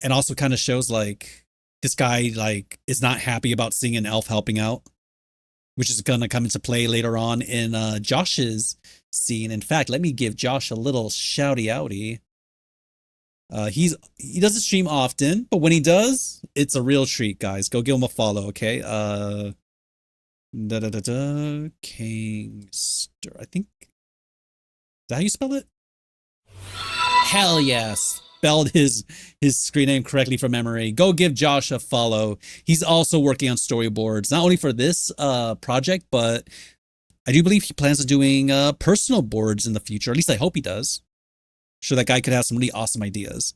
and also kind of shows like this guy like is not happy about seeing an elf helping out, which is gonna come into play later on in Josh's scene. In fact, let me give Josh a little shouty outy. He doesn't stream often, but when he does, it's a real treat, guys. Go give him a follow, okay? Kingster. I think is that how you spell it? Hell yes. Spelled his screen name correctly from memory. Go give Josh a follow. He's also working on storyboards, not only for this project, but I do believe he plans on doing personal boards in the future. At least I hope he does. Sure, that guy could have some really awesome ideas.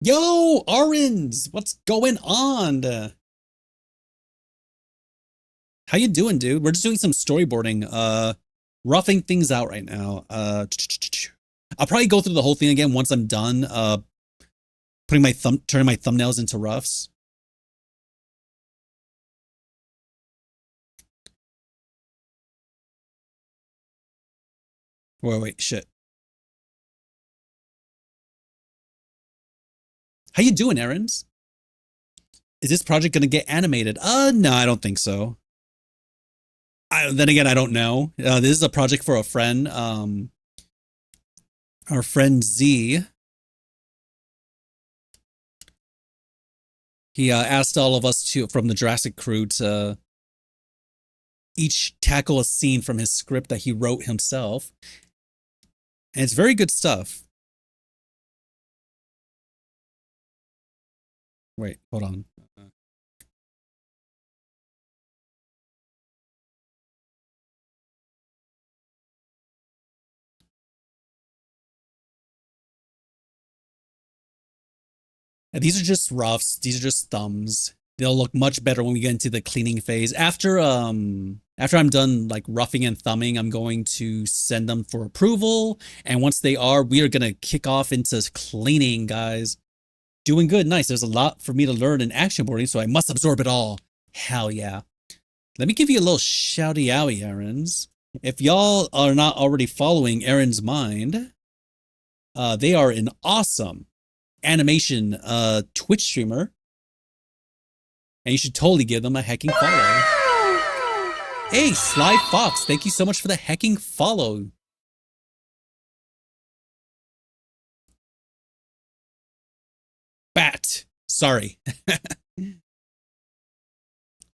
Yo, Arins, what's going on? How you doing, dude? We're just doing some storyboarding, roughing things out right now. I'll probably go through the whole thing again once I'm done, turning my thumbnails into roughs. Wait, shit. How you doing, Errands? Is this project gonna get animated? No, I don't think so. Then again, I don't know. This is a project for a friend. Our friend Z. He asked all of us from the Jurassic crew to each tackle a scene from his script that he wrote himself. And it's very good stuff. Wait, hold on. And these are just roughs. These are just thumbs. They'll look much better when we get into the cleaning phase. After I'm done like roughing and thumbing, I'm going to send them for approval. And once they are, we are gonna kick off into cleaning, guys. Doing good, nice. There's a lot for me to learn in action boarding, so I must absorb it all. Hell yeah. Let me give you a little shouty owie, Errands. If y'all are not already following Aaron's Mind, they are an awesome animation Twitch streamer. And you should totally give them a hecking follow. Hey, Sly Fox, thank you so much for the hecking follow. Bat. Sorry.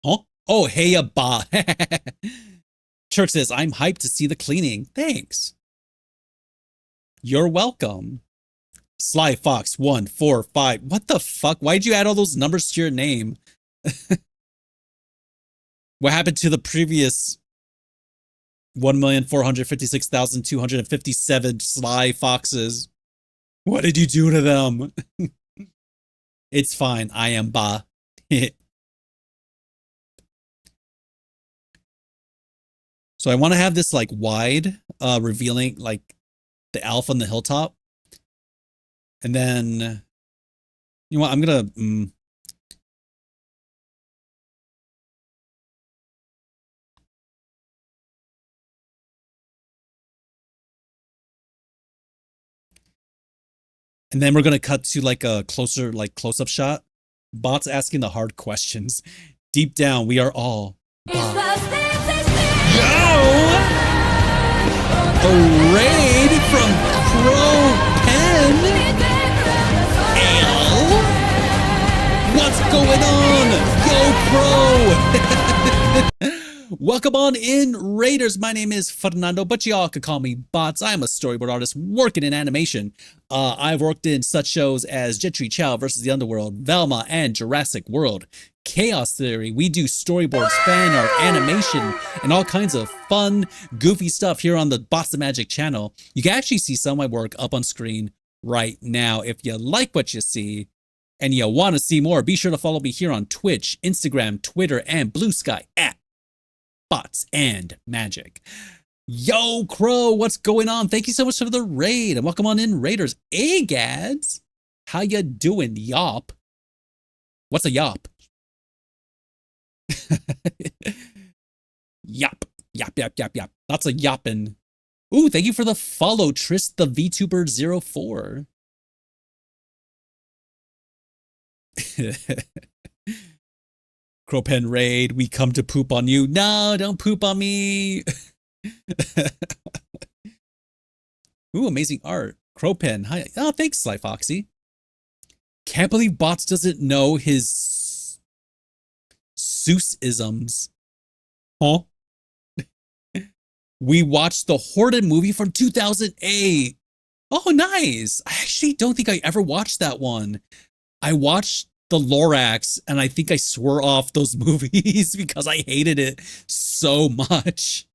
Huh? Oh, hey, ba. Turk says, I'm hyped to see the cleaning. Thanks. You're welcome. Sly Fox 145. What the fuck? Why'd you add all those numbers to your name? What happened to the previous 1,456,257 Sly Foxes? What did you do to them? It's fine. I am ba. So I want to have this like wide, revealing like the elf on the hilltop. And then, you know what, I'm gonna, and then we're gonna cut to like a closer, like close-up shot. Bots asking the hard questions. Deep down, we are all bots. Yo! A raid from Crow Pen. What's going on? Yo, Pro! Welcome on in, Raiders. My name is Fernando, but y'all could call me Bots. I am a storyboard artist working in animation. I've worked in such shows as Jetri Chow vs. the Underworld, Velma, and Jurassic World. Chaos Theory. We do storyboards, fan art, animation, and all kinds of fun, goofy stuff here on the Bots of Magic channel. You can actually see some of my work up on screen right now. If you like what you see, and you want to see more, be sure to follow me here on Twitch, Instagram, Twitter, and Blue Sky at Bots and Magic. Yo, Crow, what's going on? Thank you so much for the raid, and welcome on in, Raiders. Hey, Gads. How ya doing, Yop? What's a Yop? Yop. Yop, yop, yop, yop. Lots of yopping. Ooh, thank you for the follow, Trist the VTuber04. Crowpen raid, we come to poop on you. No, don't poop on me. Ooh, amazing art. Crowpen, hi. Oh, thanks, Sly Foxy. Can't believe Bots doesn't know his Seuss-isms. Huh? We watched the Horden movie from 2008. Oh, nice. I actually don't think I ever watched that one. I watched the Lorax, and I think I swore off those movies because I hated it so much.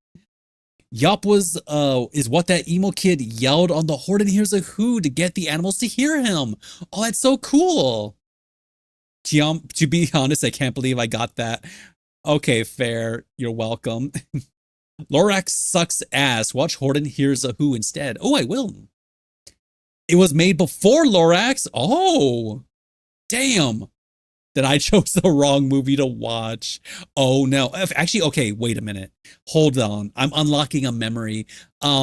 Yup is what that emo kid yelled on the Horden Hears a Who to get the animals to hear him. Oh, that's so cool. To be honest, I can't believe I got that. Okay, fair. You're welcome. Lorax sucks ass. Watch Horden Hears a Who instead. Oh, I will. It was made before Lorax. Oh. Damn, that I chose the wrong movie to watch. Oh no, actually, okay, wait a minute. Hold on, I'm unlocking a memory.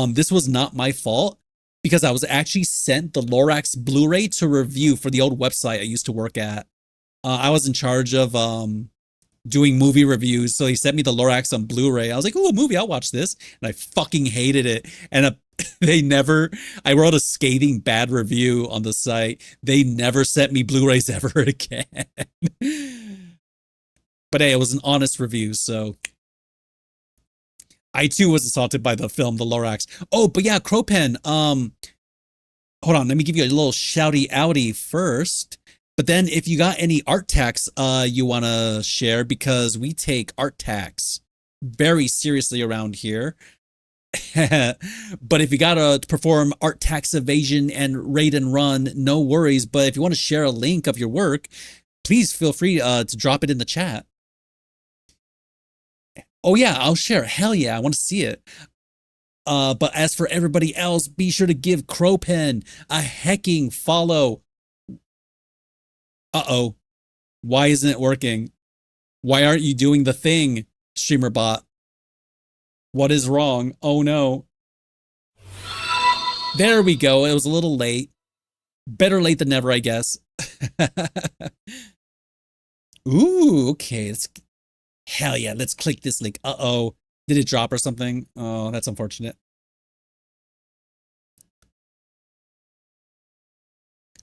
This was not my fault. because I was actually sent the Lorax Blu-ray to review for the old website I used to work at. I was in charge of doing movie reviews, so he sent me the Lorax on Blu-ray. I was like, "Oh, a movie, I'll watch this," and I fucking hated it. And they never. I wrote a scathing bad review on the site. They never sent me Blu-rays ever again. But hey, it was an honest review, so I too was assaulted by the film The Lorax. Oh, but yeah, Crowpen. Hold on, let me give you a little shouty outy first. But then if you got any art tax you want to share, because we take art tax very seriously around here. But if you got to perform art tax evasion and raid and run, no worries. But if you want to share a link of your work, please feel free to drop it in the chat. Oh yeah, I'll share. Hell yeah, I want to see it. But as for everybody else, be sure to give Crowpen a hecking follow. Uh-oh. Why isn't it working? Why aren't you doing the thing, streamer bot? What is wrong? Oh no. There we go. It was a little late. Better late than never, I guess. Ooh, okay. Hell yeah, let's click this link. Uh-oh. Did it drop or something? Oh, that's unfortunate.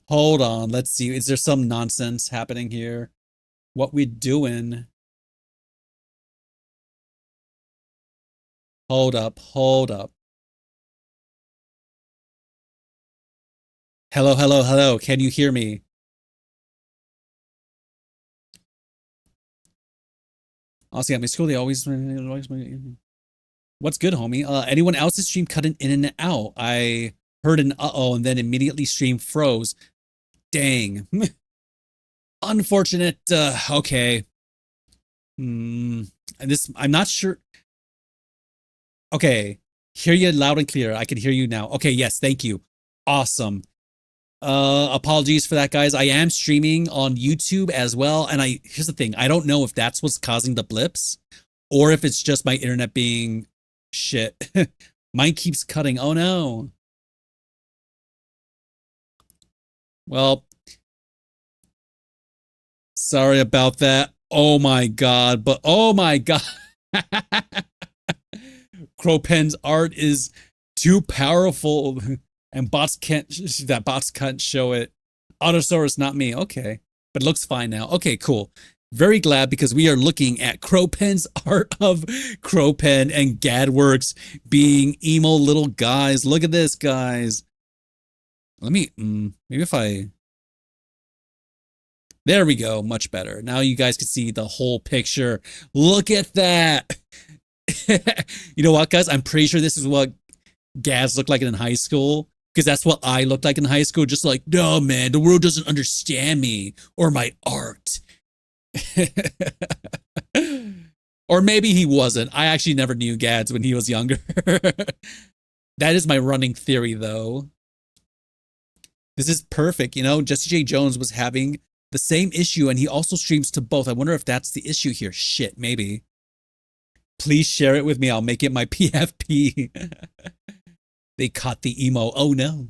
Hold on, let's see. Is there some nonsense happening here? What we doing? Hold up, hold up. Hello, hello, hello. Can you hear me? Honestly, at my school, they always what's good, homie? Anyone else's stream cutting in and out? I heard an uh-oh and then immediately stream froze. Dang. Unfortunate. Okay. I'm not sure. Okay. Hear you loud and clear. I can hear you now. Okay, yes, thank you. Awesome. Apologies for that, guys. I am streaming on YouTube as well. And here's the thing. I don't know if that's what's causing the blips or if it's just my internet being shit. Mine keeps cutting. Oh no. Well, sorry about that. Oh my god, but oh my god. Crowpen's art is too powerful and bots can't show it. Autosaurus, not me. Okay, but it looks fine now. Okay, cool. Very glad because we are looking at Crowpen's art of Crowpen and Gadworks being emo little guys. Look at this, guys. Let me, maybe if there we go, much better. Now you guys can see the whole picture. Look at that. You know what, guys? I'm pretty sure this is what Gads looked like in high school, because that's what I looked like in high school. Just like, no, man, the world doesn't understand me or my art. Or maybe he wasn't. I actually never knew Gads when he was younger. That is my running theory, though. This is perfect. You know, Jesse J. Jones was having the same issue, and he also streams to both. I wonder if that's the issue here. Shit, maybe. Please share it with me. I'll make it my PFP. They caught the emo. Oh, no.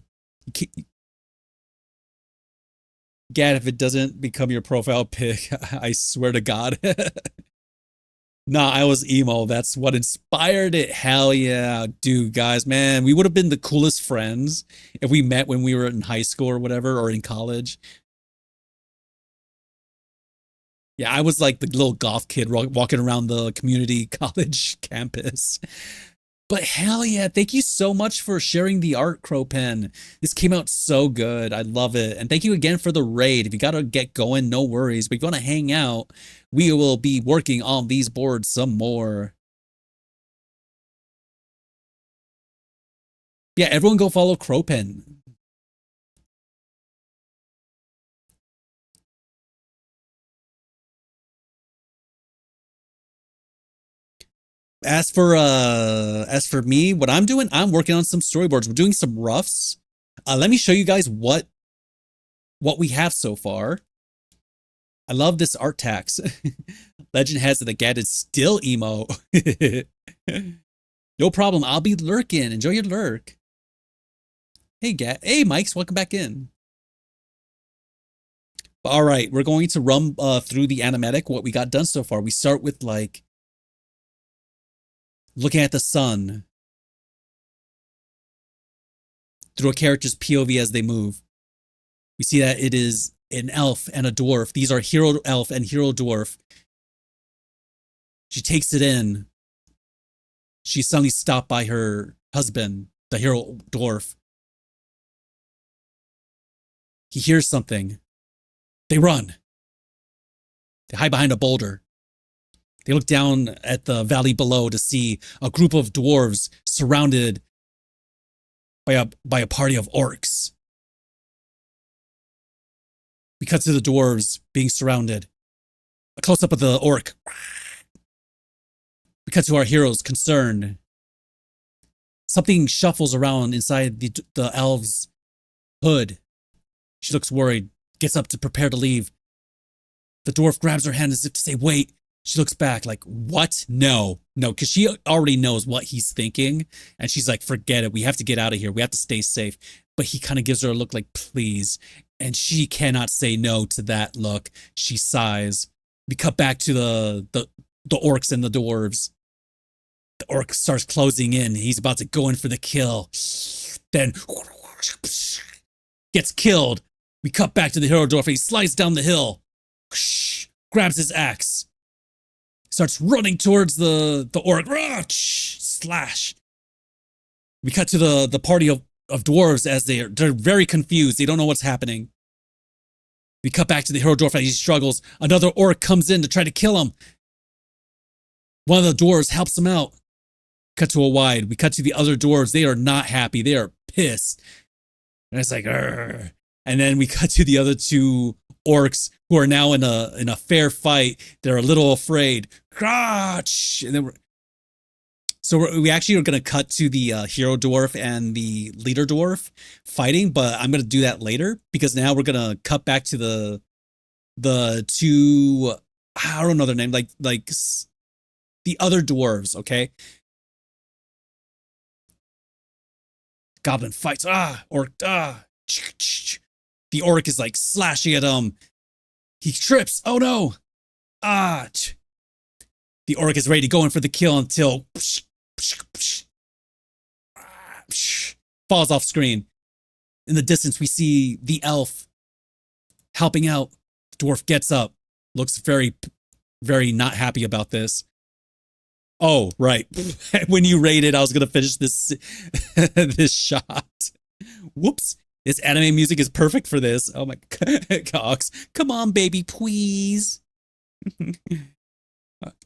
Gad, if it doesn't become your profile pic, I swear to God. Nah, I was emo. That's what inspired it. Hell yeah. Dude, guys, man, we would have been the coolest friends if we met when we were in high school or whatever, or in college. Yeah, I was like the little goth kid walking around the community college campus. But hell yeah, thank you so much for sharing the art, Crowpen. This came out so good. I love it. And thank you again for the raid. If you got to get going, no worries. But if you want to hang out, we will be working on these boards some more. Yeah, everyone go follow Crowpen. As for me, what I'm doing, I'm working on some storyboards. We're doing some roughs. Let me show you guys what we have so far. I love this art tax. Legend has it that Gad is still emo. No problem. I'll be lurking. Enjoy your lurk. Hey, Mikes, welcome back in. All right, we're going to run through the animatic, what we got done so far. We start with like looking at the sun through a character's POV as they move. We see that it is an elf and a dwarf. These are hero elf and hero dwarf. She takes it in. She's suddenly stopped by her husband, the hero dwarf. He hears something. They run. They hide behind a boulder. They look down at the valley below to see a group of dwarves surrounded by a party of orcs. We cut to the dwarves being surrounded. A close-up of the orc. We cut to our heroes concerned. Something shuffles around inside the elf's hood. She looks worried, gets up to prepare to leave. The dwarf grabs her hand as if to say, wait. She looks back like, what? No, because she already knows what he's thinking. And she's like, forget it. We have to get out of here. We have to stay safe. But he kind of gives her a look like, please. And she cannot say no to that look. She sighs. We cut back to the orcs and the dwarves. The orc starts closing in. He's about to go in for the kill. Then gets killed. We cut back to the hero dwarf. He slides down the hill. Grabs his axe. Starts running towards the orc. Slash. We cut to the party of dwarves as they're very confused. They don't know what's happening. We cut back to the hero dwarf as he struggles. Another orc comes in to try to kill him. One of the dwarves helps him out. Cut to a wide. We cut to the other dwarves. They are not happy. They are pissed. And it's like, Arr. And then we cut to the other two orcs who are now in a fair fight. They're a little afraid. Crotch! And then we actually are going to cut to the hero dwarf and the leader dwarf fighting, but I'm going to do that later because now we're going to cut back to the two, I don't know their name, like the other dwarves, okay? Goblin fights, orc, The orc is like slashing at him. He trips. Oh no. The orc is ready to go in for the kill until falls off screen. In the distance, we see the elf helping out. The dwarf gets up, looks very, very not happy about this. Oh, right. When you rated, I was going to finish this, this shot. Whoops. This anime music is perfect for this. Oh my gosh. Come on, baby, please.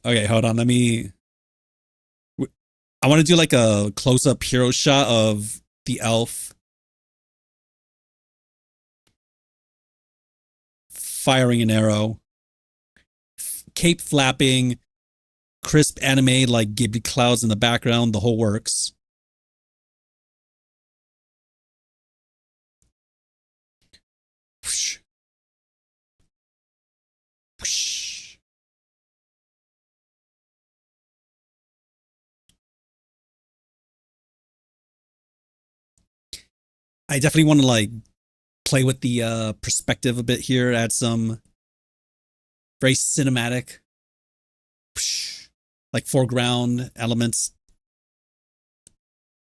Okay, hold on. I want to do like a close-up hero shot of the elf firing an arrow. Cape flapping. Crisp anime like Ghibli clouds in the background. The whole works. Whoosh. Whoosh. I definitely want to like play with the perspective a bit here, add some very cinematic like foreground elements,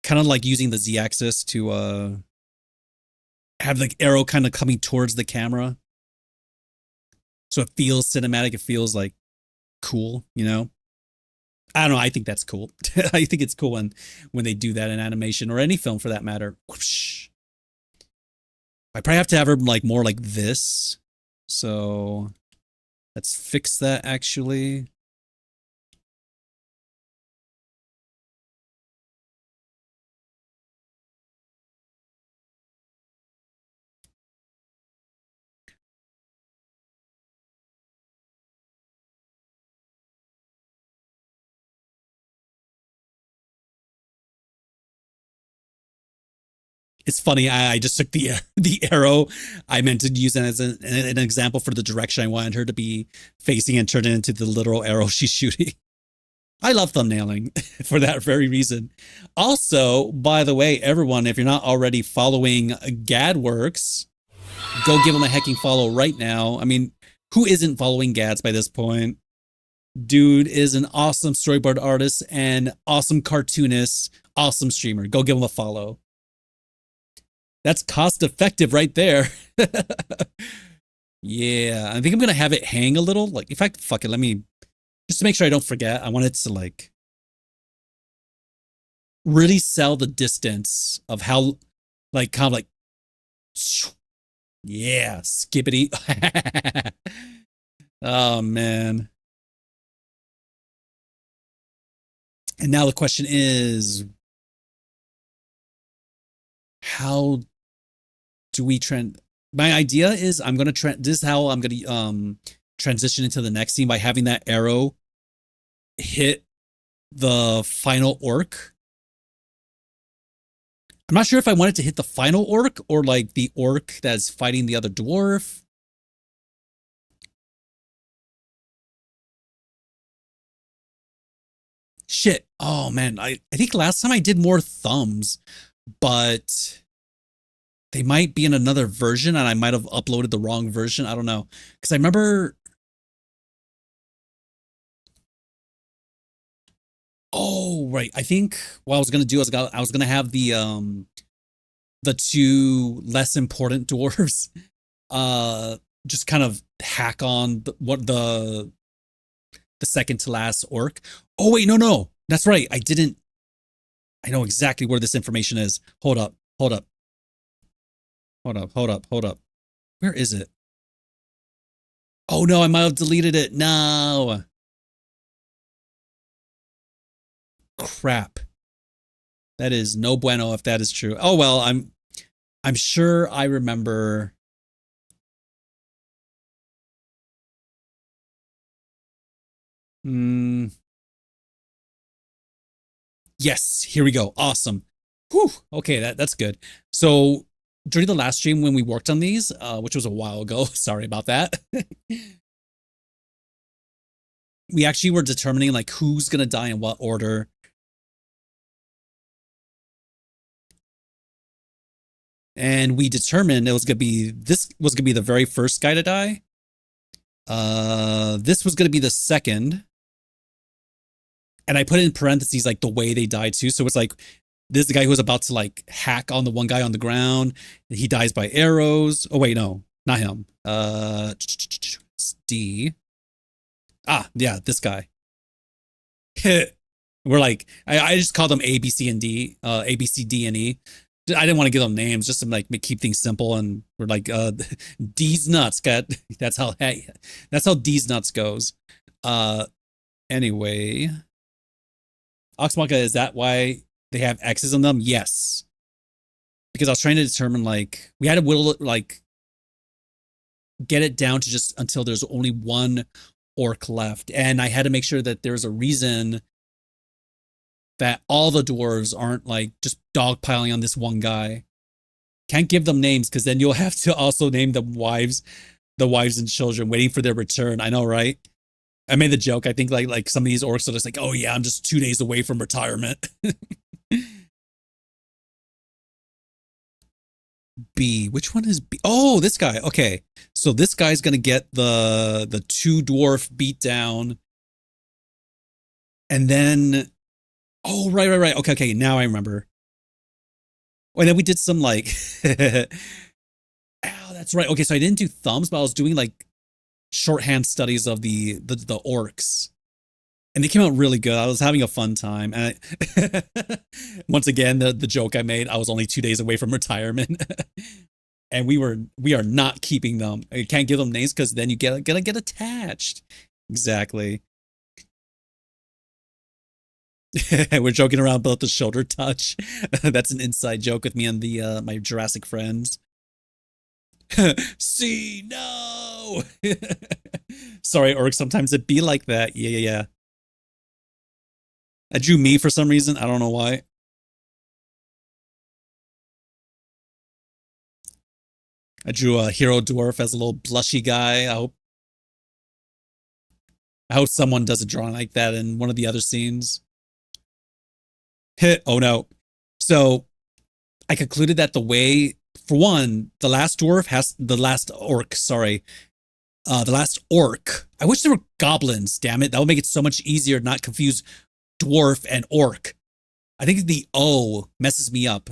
kind of like using the Z-axis to have the arrow kind of coming towards the camera, so it feels cinematic. It feels like cool, you know. I don't know. I think that's cool. I think it's cool when they do that in animation or any film for that matter. Whoosh. I probably have to have her like more like this. So let's fix that actually. It's funny. I just took the arrow. I meant to use it as an example for the direction I wanted her to be facing and turn it into the literal arrow she's shooting. I love thumbnailing for that very reason. Also, by the way, everyone, if you're not already following Gadworks, go give him a hecking follow right now. I mean, who isn't following Gads by this point? Dude is an awesome storyboard artist and awesome cartoonist, awesome streamer. Go give him a follow. That's cost effective right there. Yeah, I think I'm gonna have it hang a little. Like, in fact, fuck it. Let me just to make sure I don't forget. I want it to like really sell the distance of how, like, kind of like, yeah, skippity. Oh man. And now the question is, how do we trend? My idea is I'm gonna this is how I'm gonna transition into the next scene by having that arrow hit the final orc. I'm not sure if I want it to hit the final orc or like the orc that's fighting the other dwarf. Shit. Oh man, I think last time I did more thumbs, but they might be in another version and I might have uploaded the wrong version. I don't know. Because I remember. Oh, right. I think what I was gonna do is I was gonna have the two less important dwarves just kind of hack on the second to last orc. Oh wait, no. That's right. I know exactly where this information is. Hold up. Where is it? Oh no, I might have deleted it. No. Crap. That is no bueno if that is true. Oh well, I'm sure I remember. Yes, here we go. Awesome. Whew. Okay, that's good. So during the last stream when we worked on these, which was a while ago, sorry about that. We actually were determining like who's gonna die in what order. And we determined this was gonna be the very first guy to die. This was gonna be the second. And I put in parentheses like the way they died too. So it's like this is the guy who was about to like hack on the one guy on the ground. He dies by arrows. Oh wait, no, not him. It's D. Ah, yeah, this guy. We're like, I just called them A, B, C, and D. A, B, C, D, and E. I didn't want to give them names just to like keep things simple. And we're like, D's nuts. That's how D's nuts goes. Anyway, Oxmaka, is that why they have X's on them? Yes. Because I was trying to determine, like, we had to whittle it, like, get it down to just until there's only one orc left. And I had to make sure that there's a reason that all the dwarves aren't, like, just dogpiling on this one guy. Can't give them names because then you'll have to also name them wives and children waiting for their return. I know, right? I made the joke. I think like some of these orcs are just like, oh yeah, I'm just 2 days away from retirement. B. Which one is B? Oh, this guy. Okay. So this guy's gonna get the two dwarf beat down. And then oh right. Okay. Now I remember. Oh, and then we did some like oh, that's right. Okay, so I didn't do thumbs, but I was doing like shorthand studies of the orcs. And they came out really good. I was having a fun time. And once again, the joke I made, I was only 2 days away from retirement. And we are not keeping them. I can't give them names because then you get attached. Exactly. We're joking around about the shoulder touch. That's an inside joke with me and the my Jurassic friends. See, no. Sorry, orcs. Sometimes it be like that. Yeah. I drew me for some reason. I don't know why. I drew a hero dwarf as a little blushy guy. I hope. I hope someone does a drawing like that in one of the other scenes. Oh no. So I concluded that the way, for one, the last orc. I wish there were goblins, damn it. That would make it so much easier to not confuse dwarf and orc. I think the O messes me up.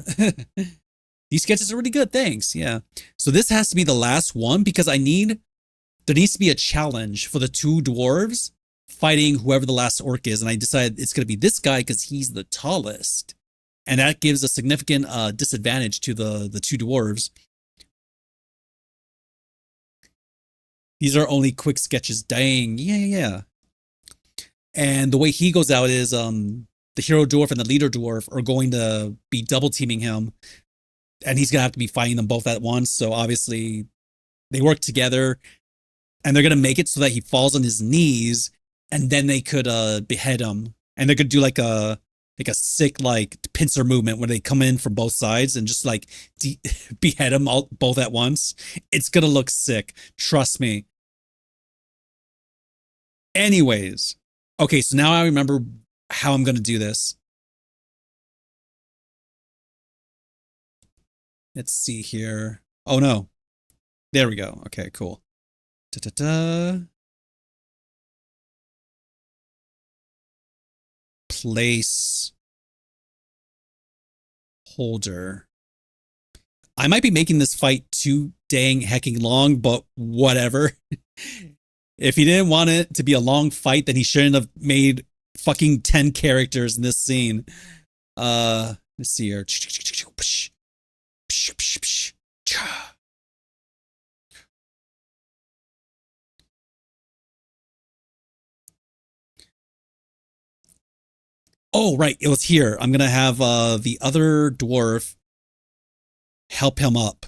These sketches are really good, thanks. Yeah. So this has to be the last one because there needs to be a challenge for the two dwarves fighting whoever the last orc is. And I decided it's going to be this guy because he's the tallest. And that gives a significant disadvantage to the two dwarves. These are only quick sketches. Dang. Yeah. And the way he goes out is the hero dwarf and the leader dwarf are going to be double teaming him. And he's going to have to be fighting them both at once. So obviously they work together and they're going to make it so that he falls on his knees and then they could behead him. And they could do like a sick like pincer movement where they come in from both sides and just like behead him both at once. It's going to look sick. Trust me. Anyways. Okay, so now I remember how I'm going to do this. Let's see here. Oh, no. There we go. Okay, cool. Place holder. I might be making this fight too dang hecking long, but whatever. If he didn't want it to be a long fight, then he shouldn't have made fucking 10 characters in this scene. Let's see here. Oh, right. It was here. I'm going to have the other dwarf help him up.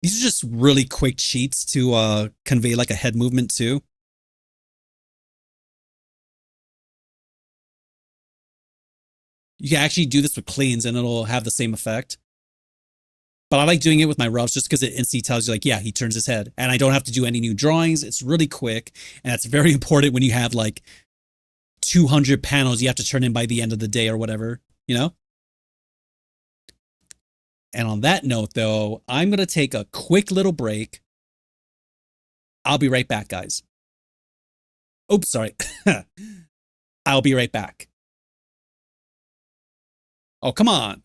These are just really quick cheats to convey like a head movement too. You can actually do this with cleans and it'll have the same effect. But I like doing it with my roughs just because it instantly tells you like, yeah, he turns his head. And I don't have to do any new drawings. It's really quick. And that's very important when you have like 200 panels you have to turn in by the end of the day or whatever, you know? And on that note, though, I'm going to take a quick little break. I'll be right back, guys. Oops, sorry. I'll be right back. Oh, come on.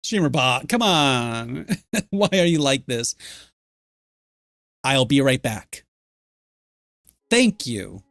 Streamer bot, come on. Why are you like this? I'll be right back. Thank you.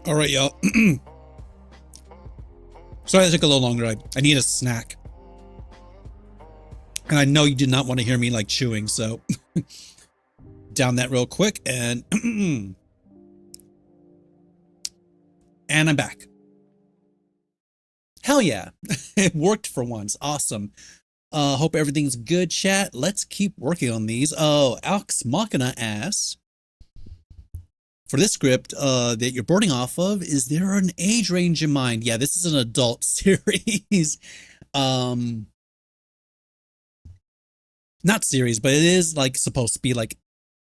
All right, y'all. Sorry that took a little longer. I need a snack. And I know you did not want to hear me like chewing, so down that real quick and and I'm back. Hell yeah. It worked for once. Awesome. Hope everything's good, chat. Let's keep working on these. Oh, Alex Machina asks, for this script that you're boarding off of, is there an age range in mind? Yeah, this is an adult series. Not series, but it is like supposed to be like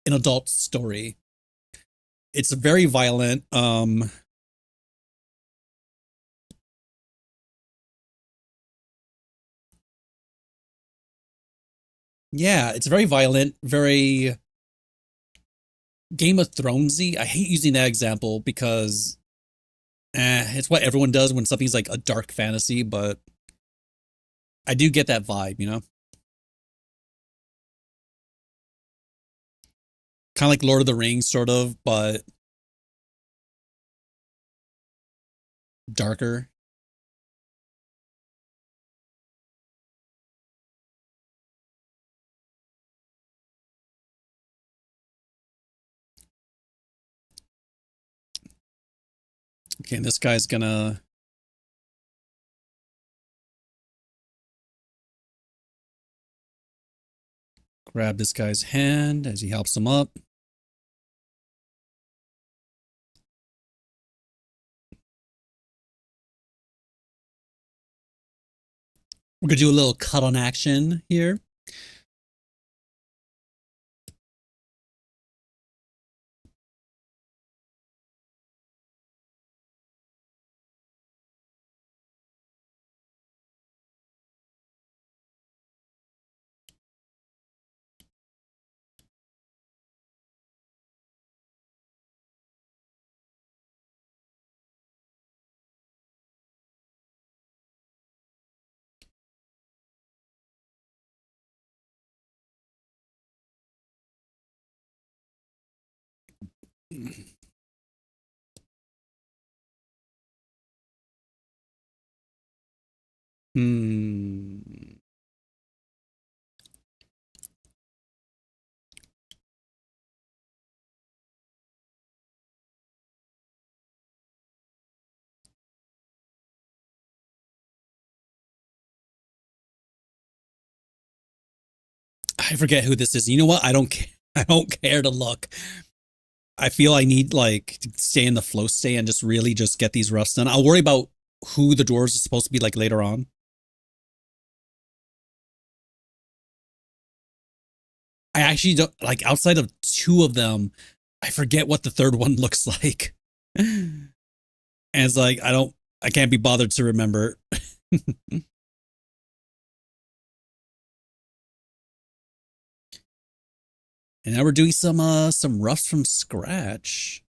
an adult story. It's very violent. Yeah, it's very violent, very Game of Thronesy. I hate using that example because it's what everyone does when something's like a dark fantasy, but I do get that vibe, you know? Kind of like Lord of the Rings, sort of, but darker. Okay, and this guy's gonna grab this guy's hand as he helps him up. We're gonna do a little cut on action here. Hmm. I forget who this is. You know what? I don't care. I don't care to look. I feel I need like to stay in the flow state and just really just get these roughs done. I'll worry about who the dwarves are supposed to be like later on. I actually don't like outside of two of them, I forget what the third one looks like. And it's like I can't be bothered to remember. And now we're doing some roughs from scratch.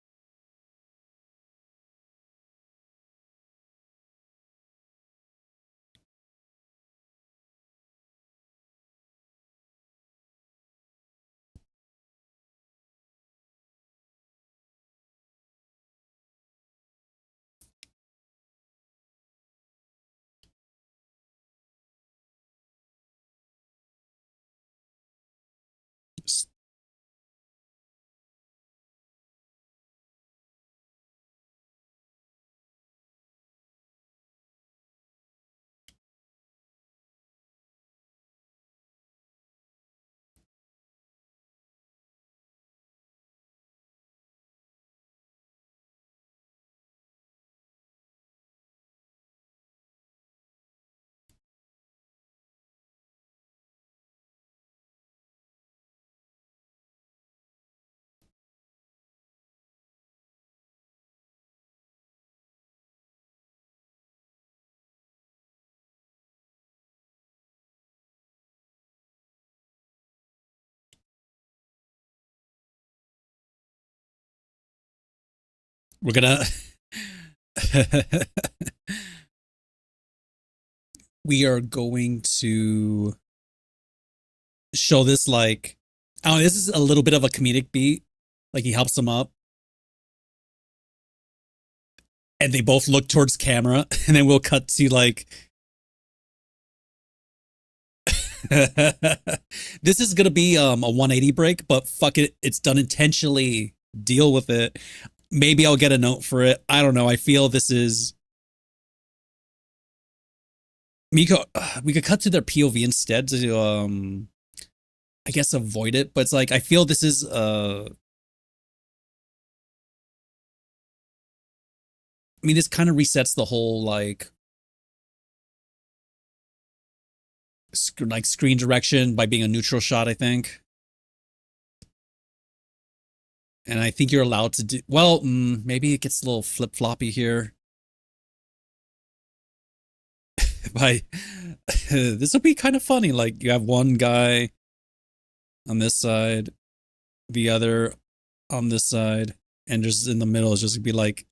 We're gonna we are going to show this like oh, this is a little bit of a comedic beat. Like he helps him up. and they both look towards camera, and then we'll cut to like this is gonna be a 180 break, but fuck it, it's done intentionally. Deal with it. Maybe I'll get a note for it. I don't know. I feel this is Miko. We could cut to their POV instead to I guess avoid it, but it's like I feel this is I mean, this kind of resets the whole like screen direction by being a neutral shot, I think. And I think you're allowed to do well. Maybe it gets a little flip floppy here. By this will be kind of funny. Like you have one guy on this side, the other on this side, and just in the middle is just gonna be like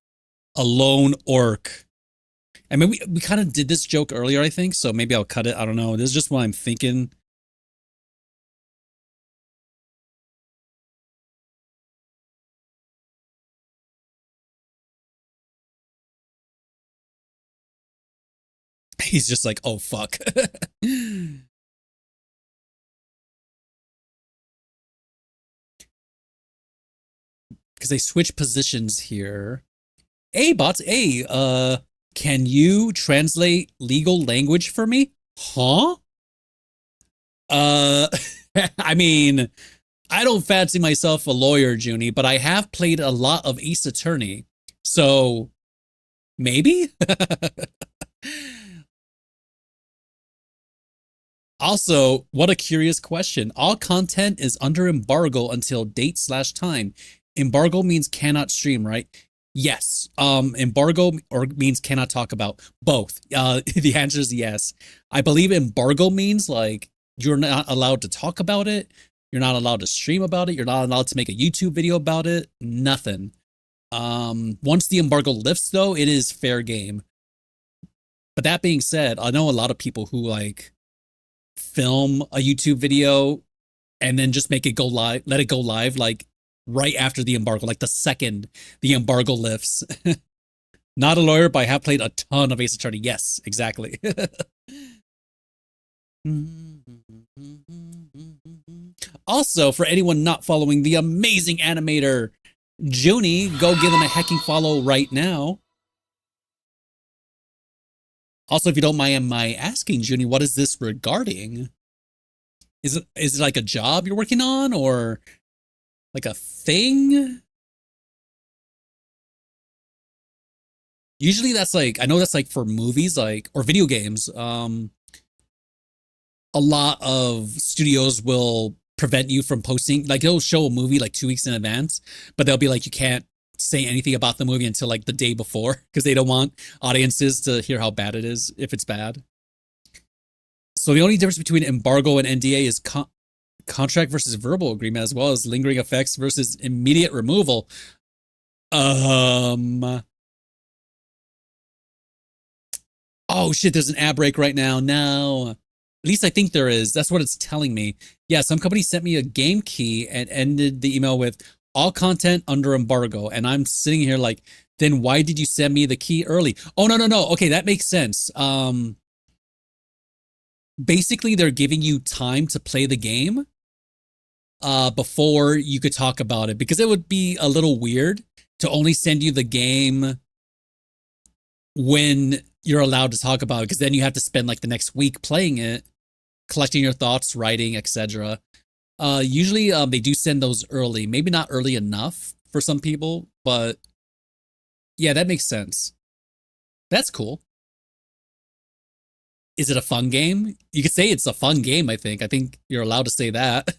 a lone orc. I mean, we kind of did this joke earlier, I think, so maybe I'll cut it. I don't know. This is just what I'm thinking. He's just like, oh, fuck. Because they switch positions here. Hey, bots. Hey, can you translate legal language for me? Huh? I mean, I don't fancy myself a lawyer, Junie, but I have played a lot of Ace Attorney. So, maybe? Also, what a curious question. All content is under embargo until date/time. Embargo means cannot stream, right? Yes. Embargo or means cannot talk about both. The answer is yes. I believe embargo means like you're not allowed to talk about it. You're not allowed to stream about it. You're not allowed to make a YouTube video about it. Nothing. Once the embargo lifts though, it is fair game. But that being said, I know a lot of people who like film a YouTube video and then just make it go live, let it go live like right after the embargo, like the second the embargo lifts. Not a lawyer, but I have played a ton of Ace Attorney. Yes, exactly. Also, for anyone not following the amazing animator Junie, go give him a hecking follow right now. Also, if you don't mind my asking, Junie, what is this regarding? Is it like a job you're working on or like a thing? Usually that's like, I know that's like for movies, like, or video games. A lot of studios will prevent you from posting, like they'll show a movie like 2 weeks in advance, but they'll be like, you can't say anything about the movie until like the day before because they don't want audiences to hear how bad it is if it's bad. So the only difference between embargo and NDA is contract versus verbal agreement, as well as lingering effects versus immediate removal. Oh shit, there's an ad break right now. No. At least I think there is. That's what it's telling me. Yeah, some company sent me a game key and ended the email with all content under embargo. And I'm sitting here like, then why did you send me the key early? Oh, no. Okay, that makes sense. Basically, they're giving you time to play the game before you could talk about it, because it would be a little weird to only send you the game when you're allowed to talk about it, because then you have to spend like the next week playing it, collecting your thoughts, writing, etc. Usually they do send those early, maybe not early enough for some people, but yeah, that makes sense. That's cool. Is it a fun game? You could say it's a fun game, I think. I think you're allowed to say that.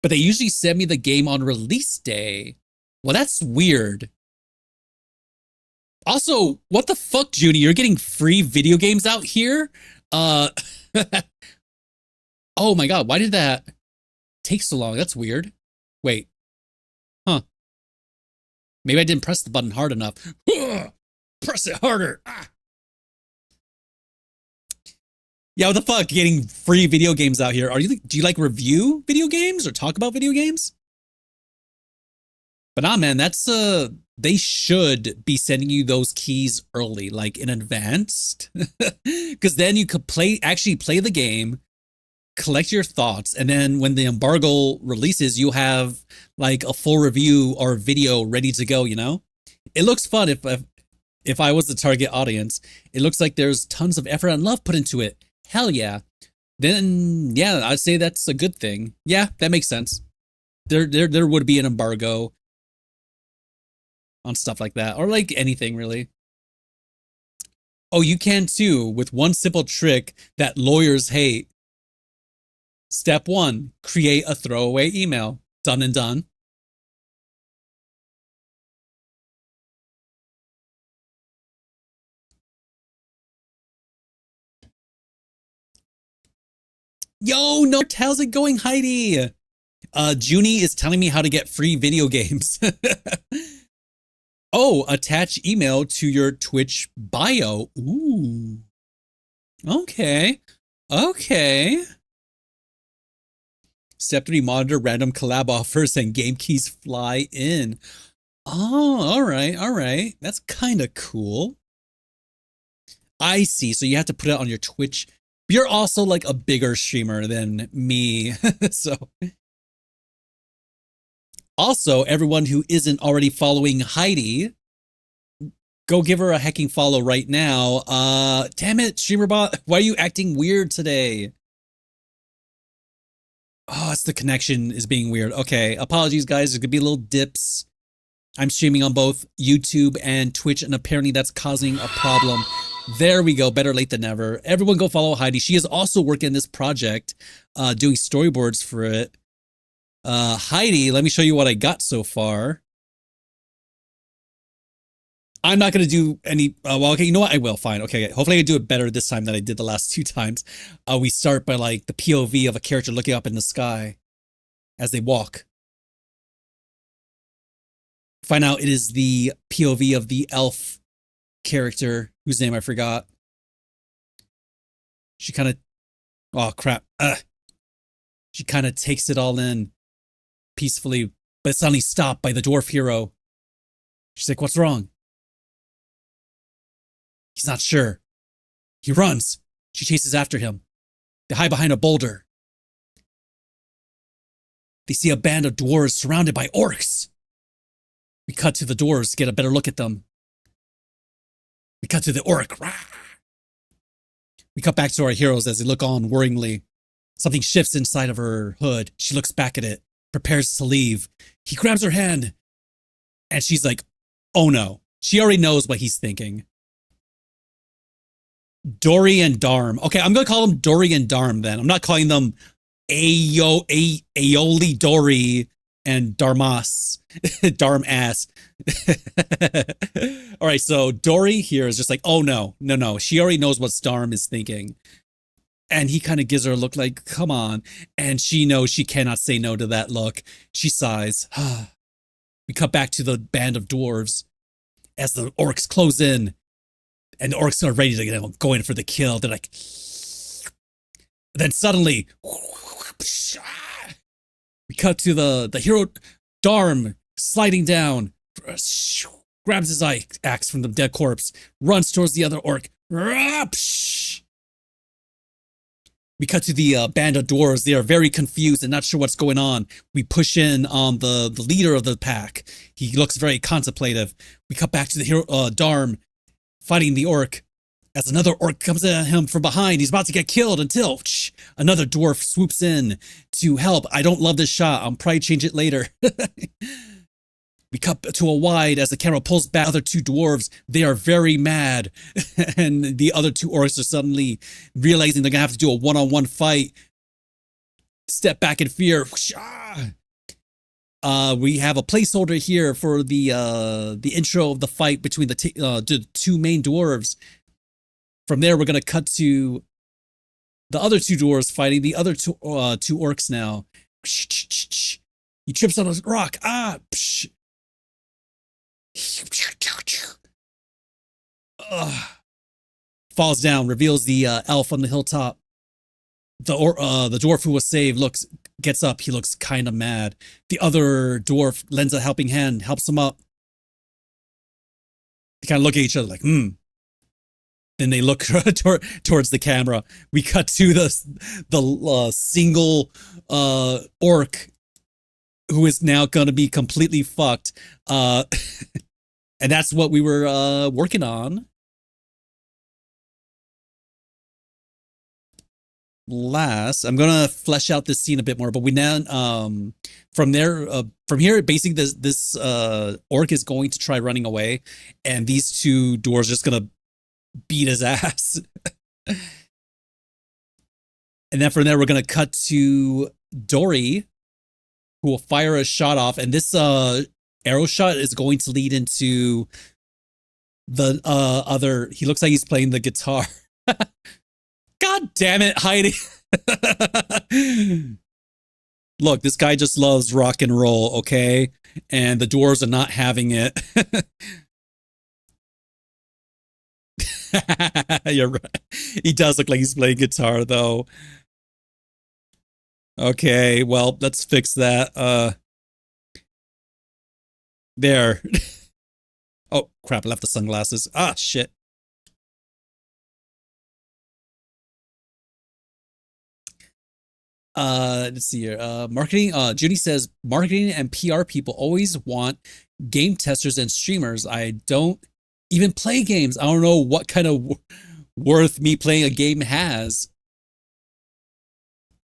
But they usually send me the game on release day. Well, that's weird. Also, what the fuck, Junie? You're getting free video games out here? Oh my god, why did that take so long? That's weird. Wait. Huh. Maybe I didn't press the button hard enough. Press it harder. Ah. Yeah, what the fuck? Getting free video games out here. Do you like review video games or talk about video games? But nah, man, that's they should be sending you those keys early, like in advance, because then you could actually play the game, collect your thoughts, and then when the embargo releases, you have like a full review or video ready to go. You know, it looks fun. If I was the target audience, it looks like there's tons of effort and love put into it. Hell yeah! Then yeah, I'd say that's a good thing. Yeah, that makes sense. There would be an embargo on stuff like that, or like anything really. Oh, you can too, with one simple trick that lawyers hate. Step 1, create a throwaway email. Done and done. Yo, no, how's it going, Heidi? Junie is telling me how to get free video games. Oh, attach email to your Twitch bio. Ooh. Okay. Okay. Step 3, monitor random collab offers and game keys fly in. Oh, all right. All right. That's kind of cool. I see. So you have to put it on your Twitch. You're also like a bigger streamer than me. So also, everyone who isn't already following Heidi, go give her a hecking follow right now. Damn it, StreamerBot, why are you acting weird today? Oh, it's the connection is being weird. Okay, apologies, guys. There's gonna be little dips. I'm streaming on both YouTube and Twitch, and apparently that's causing a problem. There we go. Better late than never. Everyone go follow Heidi. She is also working this project, doing storyboards for it. Heidi, let me show you what I got so far. I'm not going to do any, well, okay, you know what? I will, fine. Okay, hopefully I do it better this time than I did the last 2 times. We start by like the POV of a character looking up in the sky as they walk. Find out it is the POV of the elf character whose name I forgot. She kind of, oh crap. She kind of takes it all in peacefully, but suddenly stopped by the dwarf hero. She's like, what's wrong? He's not sure. He runs. She chases after him. They hide behind a boulder. They see a band of dwarves surrounded by orcs. We cut to the dwarves to get a better look at them. We cut to the orc. We cut back to our heroes as they look on worryingly. Something shifts inside of her hood. She looks back at it, prepares to leave. He grabs her hand, and she's like, oh no. She already knows what he's thinking. Dory and Darm. Okay, I'm going to call them Dory and Darm then. I'm not calling them Aeoli Dory and Darmas. Darm ass. All right, so Dory here is just like, oh no. She already knows what Darm is thinking. And he kind of gives her a look like, come on. And she knows she cannot say no to that look. She sighs. We cut back to the band of dwarves as the orcs close in. And the orcs are ready to go in for the kill. They're like, then suddenly, we cut to the hero Darm sliding down, grabs his axe from the dead corpse, runs towards the other orc. We cut to the band of dwarves. They are very confused and not sure what's going on. We push in on the leader of the pack. He looks very contemplative. We cut back to the hero Darm fighting the orc as another orc comes at him from behind. He's about to get killed until another dwarf swoops in to help. I don't love this shot. I'll probably change it later. We cut to a wide as the camera pulls back the other 2 dwarves. They are very mad. And the other 2 orcs are suddenly realizing they're going to have to do a one-on-one fight. Step back in fear. We have a placeholder here for the intro of the fight between the 2 main dwarves. From there, we're going to cut to the other 2 dwarves fighting the other 2 orcs now. He trips on a rock. Falls down, reveals the elf on the hilltop. The dwarf who was saved gets up. He looks kind of mad. The other dwarf lends a helping hand, helps him up. kind of look at each other like, hmm. Then they look towards the camera. We cut to the single orc who is now going to be completely fucked. And that's what we were working on. I'm gonna flesh out this scene a bit more, but we now from here basically this orc is going to try running away, and these two dwarves are just gonna beat his ass. And then from there we're gonna cut to Dory, who will fire a shot off, and this arrow shot is going to lead into the other. He looks like he's playing the guitar. God damn it, Heidi. Look, this guy just loves rock and roll, okay? And the dwarves are not having it. You're right. He does look like he's playing guitar, though. Okay, well, let's fix that. There. Oh, crap, I left the sunglasses. Ah, shit. Let's see here. Marketing. Judy says marketing and PR people always want game testers and streamers. I don't even play games. I don't know what kind of worth me playing a game has.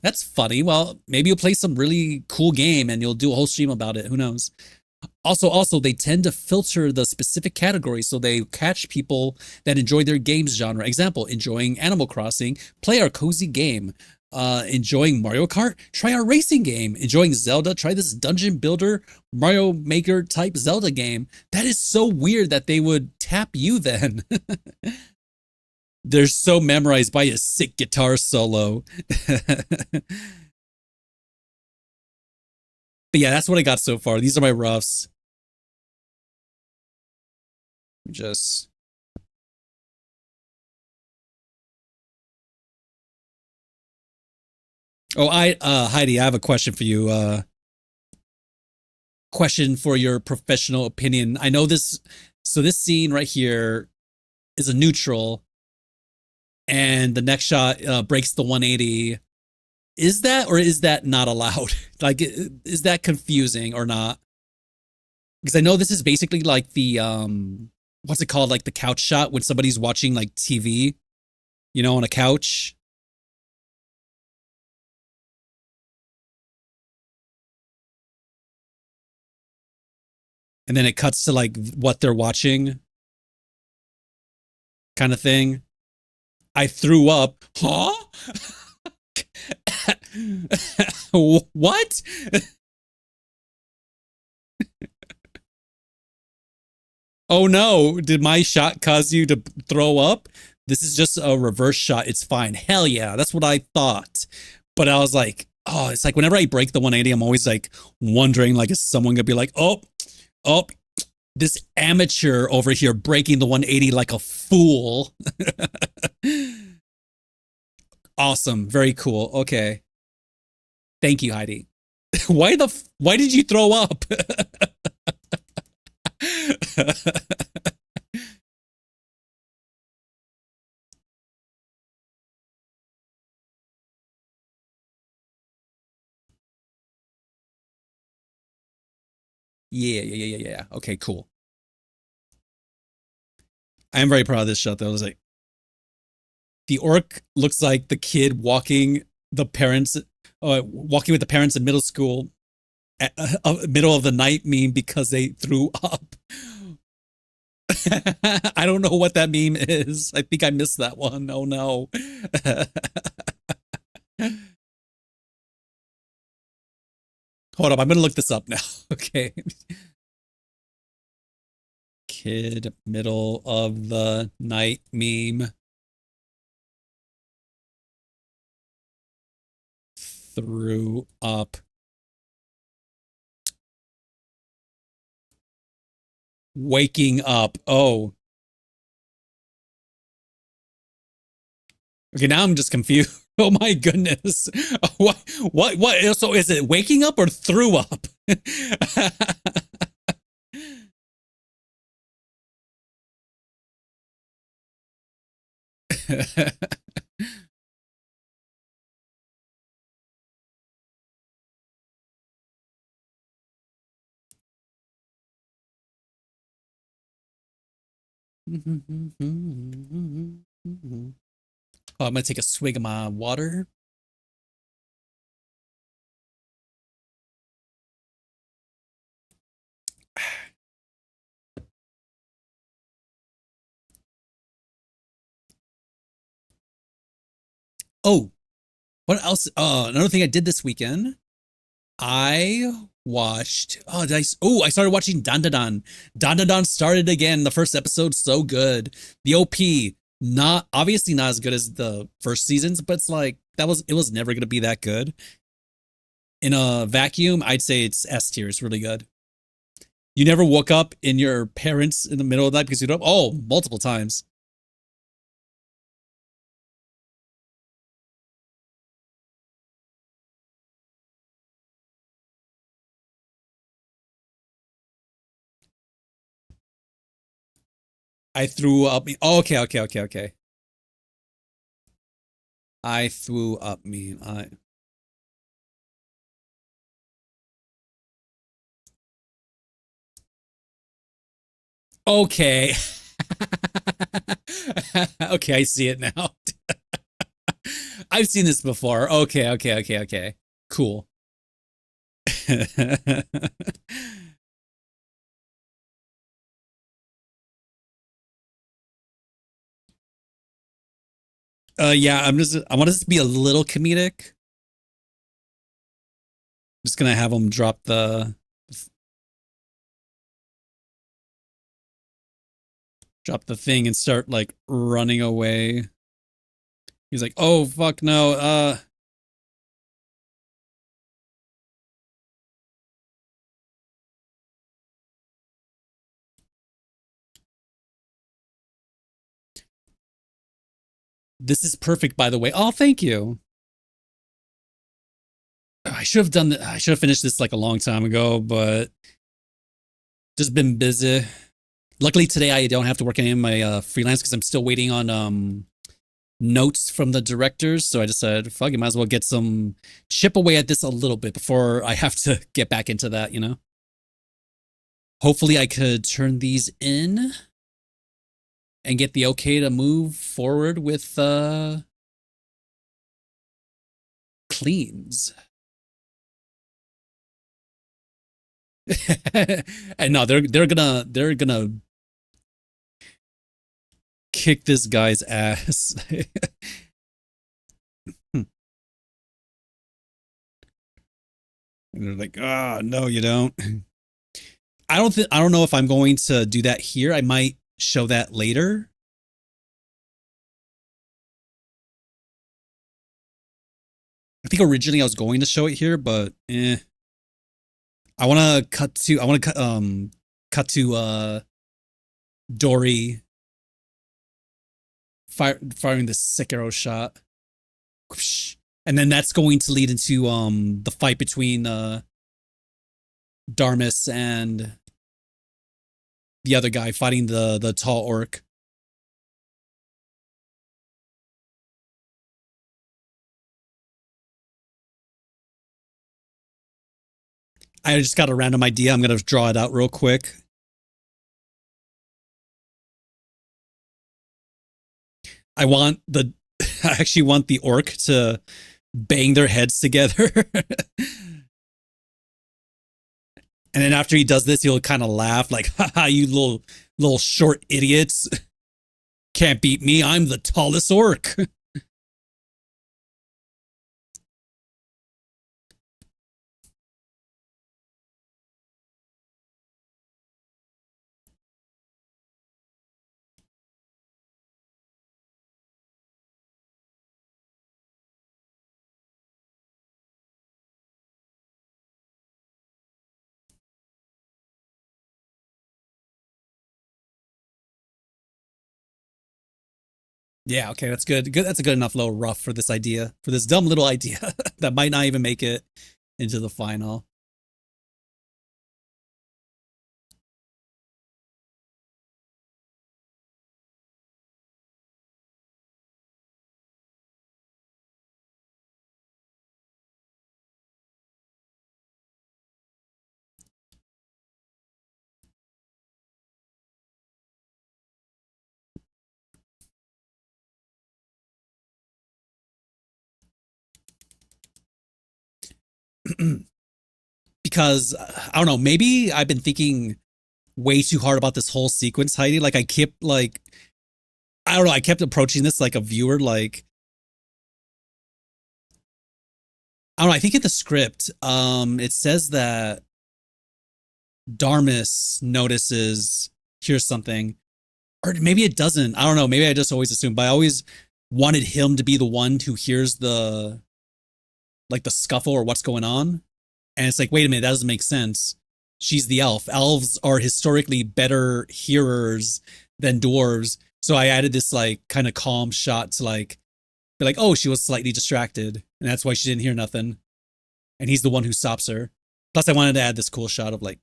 That's funny. Well, maybe you'll play some really cool game and you'll do a whole stream about it. Who knows? Also, they tend to filter the specific categories so they catch people that enjoy their games genre. Example, enjoying Animal Crossing, play our cozy game. Enjoying Mario Kart, try our racing game. Enjoying Zelda, try this dungeon builder Mario Maker type Zelda game. That is so weird that they would tap you then. They're so memorized by a sick guitar solo. But yeah, that's what I got so far. These are my roughs. Just Heidi, I have a question for you. Question for your professional opinion. I know this. So this scene right here is a neutral, and the next shot breaks the 180. Is that or is that not allowed? Like, is that confusing or not? Because I know this is basically like the what's it called? Like the couch shot when somebody's watching like TV, you know, on a couch. And then it cuts to like what they're watching kind of thing. I threw up. Huh? What? Oh no, did my shot cause you to throw up? This is just a reverse shot. It's fine. Hell yeah, that's what I thought. But I was like, oh, it's like whenever I break the 180, I'm always like wondering, like, is someone gonna be like, oh, this amateur over here breaking the 180 like a fool. Awesome. Very cool. Okay. Thank you, Heidi. Why did you throw up? Yeah. Okay, cool. I am very proud of this shot though. I was like, the orc looks like the kid walking with the parents in middle school at middle of the night meme because they threw up. I don't know what that meme is. I think I missed that one. Oh no. Hold up, I'm gonna look this up now. Okay. Kid middle of the night meme. Threw up. Waking up. Oh. Okay, now I'm just confused. Oh my goodness. What? So is it waking up or threw up? Oh, I'm gonna take a swig of my water. Oh, what else? Another thing I did this weekend. I watched. Oh, I started watching Dan Dan Dan. Dan Dan Dan started again. The first episode so good. The OP not obviously not as good as the first seasons, but it's like it was never gonna be that good. In a vacuum, I'd say it's S tier. It's really good. You never woke up in your parents in the middle of the night because you'd up. Oh, multiple times. I threw up. Oh, okay. I threw up. I. Okay. Okay, I see it now. I've seen this before. Okay. Cool. Yeah, I want this to be a little comedic. Just gonna have him drop the thing and start like running away. He's like, "Oh fuck no." This is perfect, by the way. Oh, thank you. I should have done I should have finished this like a long time ago, but just been busy. Luckily today I don't have to work any of my freelance because I'm still waiting on notes from the directors. So I decided, fuck, you might as well get some chip away at this a little bit before I have to get back into that, you know? Hopefully I could turn these in and get the okay to move forward with cleans. And no, they're gonna kick this guy's ass. And they're like, oh no, you don't. I don't know if I'm going to do that here. I might show that later. I think originally I was going to show it here, but I want to cut to Dory firing this sick arrow shot. And then that's going to lead into the fight between Darmus and the other guy fighting the tall orc. I just got a random idea. I'm gonna draw it out real quick. I want the I actually want the orc to bang their heads together. And then after he does this, he'll kind of laugh like, haha, you little short idiots. Can't beat me. I'm the tallest orc. Yeah, okay, that's good. Good, that's a good enough little rough for this idea, for this dumb little idea that might not even make it into the final. because I don't know, maybe I've been thinking way too hard about this whole sequence, Heidi. Like I kept like I don't know, I kept approaching this like a viewer, like I don't know, I think in the script, it says that Darmus notices hears something. Or maybe it doesn't. I don't know. Maybe I just always assumed, but I always wanted him to be the one who hears the like the scuffle or what's going on. And it's like, wait a minute, that doesn't make sense. She's the elf. Elves are historically better hearers than dwarves. So I added this like kind of calm shot to like be like, oh, she was slightly distracted, and that's why she didn't hear nothing. And he's the one who stops her. Plus, I wanted to add this cool shot of like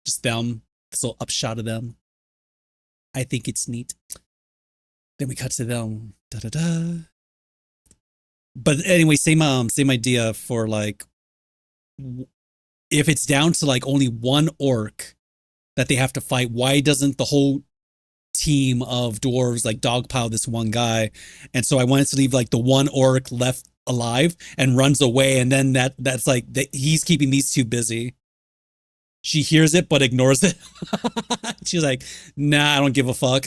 just them, this little upshot of them. I think it's neat. Then we cut to them. Da da da. But anyway, same idea for like if it's down to like only one orc that they have to fight, why doesn't the whole team of dwarves like dogpile this one guy? And so I wanted to leave like the one orc left alive and runs away, and then that's like he's keeping these two busy. She hears it but ignores it. She's like, nah, I don't give a fuck.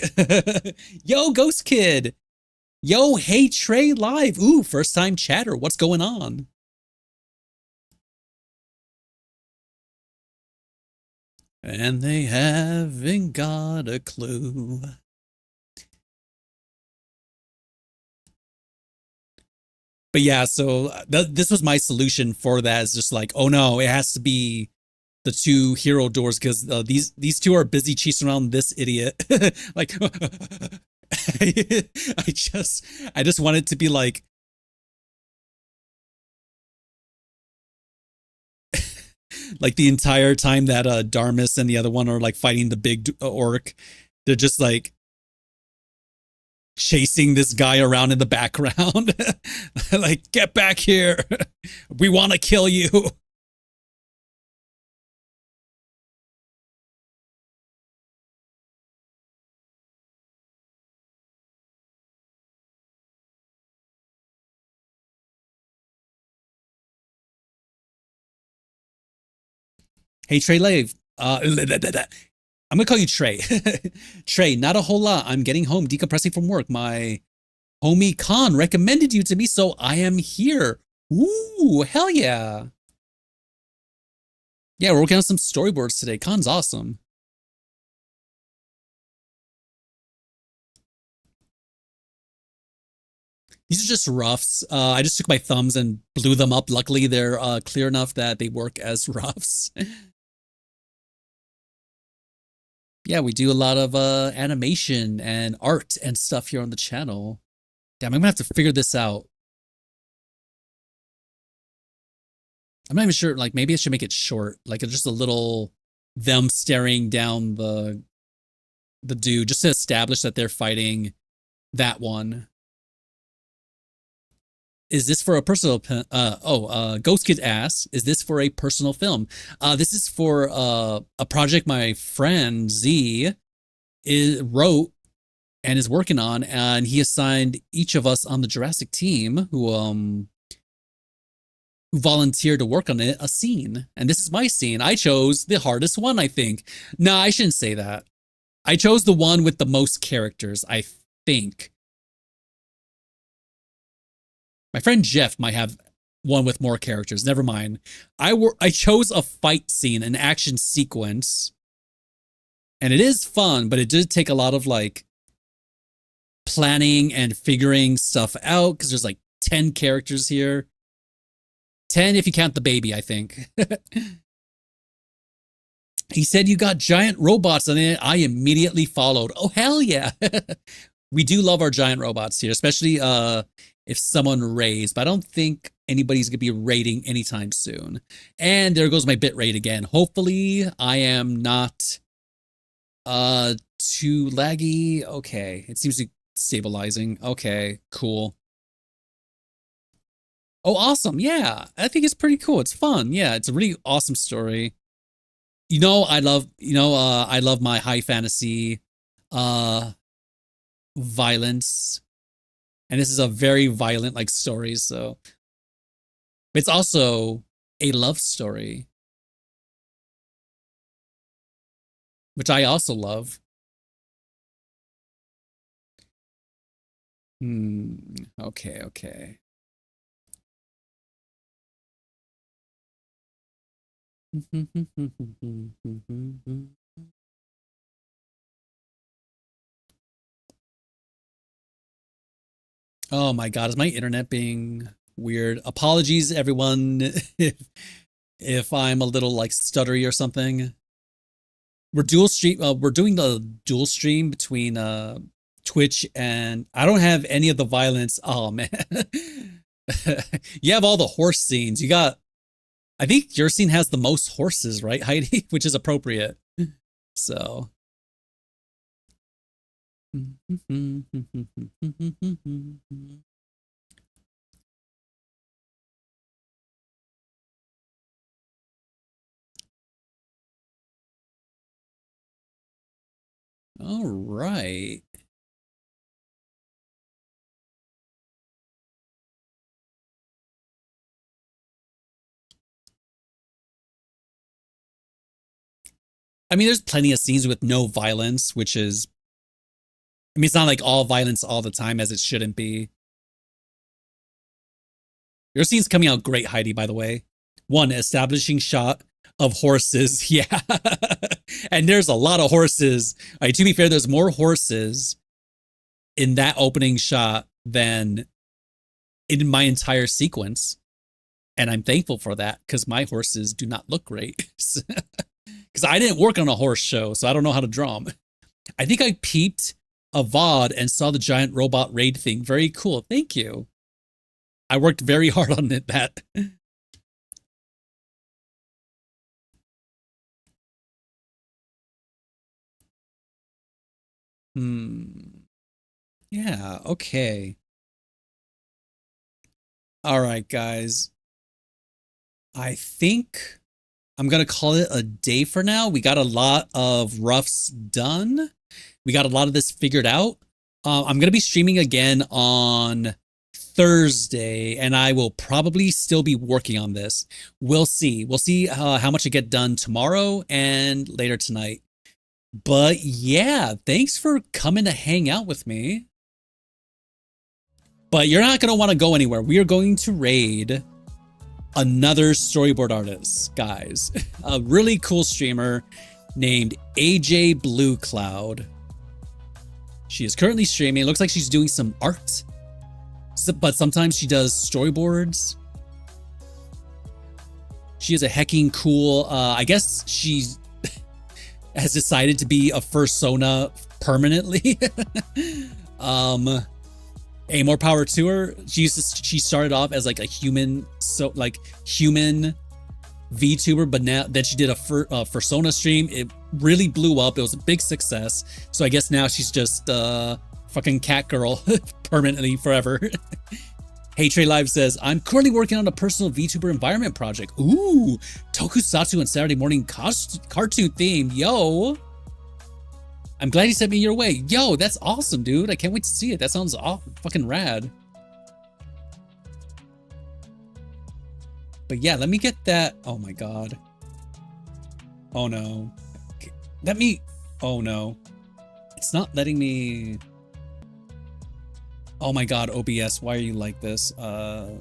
Yo, Ghost Kid. Yo, hey, Trey live. Ooh, first time chatter. What's going on? And they haven't got a clue. But yeah, so this was my solution for that. Is just like, oh no, it has to be the two hero doors because these two are busy chasing around this idiot. Like, I just want it to be like, like the entire time that Darmus and the other one are like fighting the big orc, they're just like chasing this guy around in the background. Like, get back here. We want to kill you. Hey, Trey Lave. I'm gonna call you Trey. Trey, not a whole lot. I'm getting home, decompressing from work. My homie Khan recommended you to me, so I am here. Ooh, hell yeah. Yeah, we're working on some storyboards today. Khan's awesome. These are just roughs. I just took my thumbs and blew them up. Luckily, they're clear enough that they work as roughs. Yeah, we do a lot of animation and art and stuff here on the channel. Damn, I'm gonna have to figure this out. I'm not even sure, like maybe I should make it short. Like it's just a little them staring down the dude just to establish that they're fighting that one. Is this for a personal Ghost Kid asks, is this for a personal film? This is for a project my friend Z wrote and is working on, and he assigned each of us on the Jurassic team who volunteered to work on it a scene. And this is my scene. I chose the hardest one, I think. No, I shouldn't say that. I chose the one with the most characters, I think. My friend Jeff might have one with more characters. Never mind. I chose a fight scene, an action sequence. And it is fun, but it did take a lot of like planning and figuring stuff out because there's like 10 characters here. 10 if you count the baby, I think. He said you got giant robots on it. I immediately followed. Oh, hell yeah. We do love our giant robots here, especially if someone raids, but I don't think anybody's gonna be raiding anytime soon. And there goes my bit rate again. Hopefully I am not too laggy. Okay, it seems to be stabilizing. Okay, cool. Oh, awesome. Yeah, I think it's pretty cool. It's fun. Yeah, it's a really awesome story. I love my high fantasy violence. And this is a very violent like story, so It's also a love story, which I also love. Okay, okay. Oh my God, is my internet being weird? Apologies, everyone, if I'm a little like stuttery or something. We're doing the dual stream between Twitch and I don't have any of the violence. Oh man. You have all the horse scenes. You got I think your scene has the most horses, right, Heidi? Which is appropriate. So all right. I mean, there's plenty of scenes with no violence, which is, I mean, it's not like all violence all the time as it shouldn't be. Your scene's coming out great, Heidi, by the way. One, establishing shot of horses. Yeah. And there's a lot of horses. All right, to be fair, there's more horses in that opening shot than in my entire sequence. And I'm thankful for that because my horses do not look great. Because I didn't work on a horse show, so I don't know how to draw them. I think I peeped a VOD and saw the giant robot raid thing. Very cool. Thank you. I worked very hard on that. Yeah, okay. All right, guys. I think I'm going to call it a day for now. We got a lot of roughs done. We got a lot of this figured out. I'm going to be streaming again on Thursday, and I will probably still be working on this. We'll see. We'll see how much I get done tomorrow and later tonight. But yeah, thanks for coming to hang out with me. But you're not going to want to go anywhere. We are going to raid another storyboard artist, guys. A really cool streamer named AJ Blue Cloud. She is currently streaming. It looks like she's doing some art, but sometimes she does storyboards. She is a hecking cool, I guess she has decided to be a fursona permanently. Hey, more power to her. She started off as like a human, human VTuber, but now that she did a fursona stream, it really blew up. It was a big success. So I guess now she's just fucking cat girl permanently forever. Hey, Trey Live says, I'm currently working on a personal VTuber environment project. Ooh, tokusatsu and Saturday morning cartoon theme. Yo. I'm glad you sent me your way. Yo, that's awesome, dude. I can't wait to see it. That sounds fucking rad. But yeah, let me get that. Oh my God. Oh no. Let me. Oh no. It's not letting me. Oh my God, OBS, why are you like this? All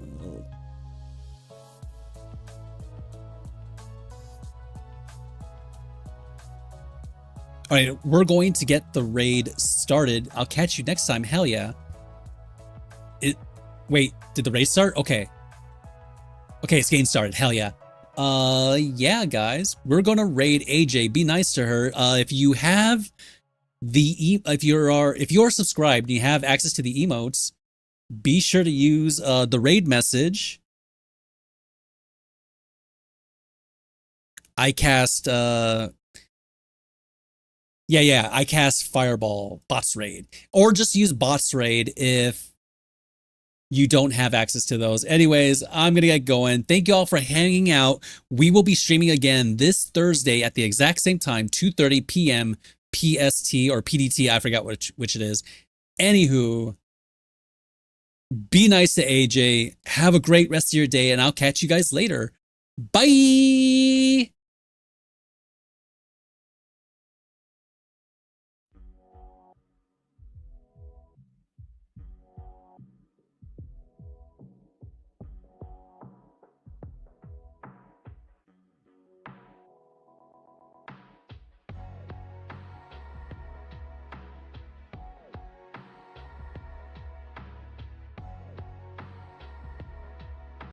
right, we're going to get the raid started. I'll catch you next time. Hell yeah. Wait, did the raid start? Okay. Okay, it's getting started. Hell yeah. Yeah, guys, we're gonna raid AJ. Be nice to her. If you have if you're subscribed and you have access to the emotes, be sure to use the raid message. I cast I cast Fireball Bots Raid, or just use Bots Raid if you don't have access to those. Anyways, I'm gonna get going. Thank you all for hanging out. We will be streaming again this Thursday at the exact same time, 2:30 p.m. PST or PDT. I forgot which it is. Anywho, Be nice to AJ. Have a great rest of your day, and I'll catch you guys later. Bye!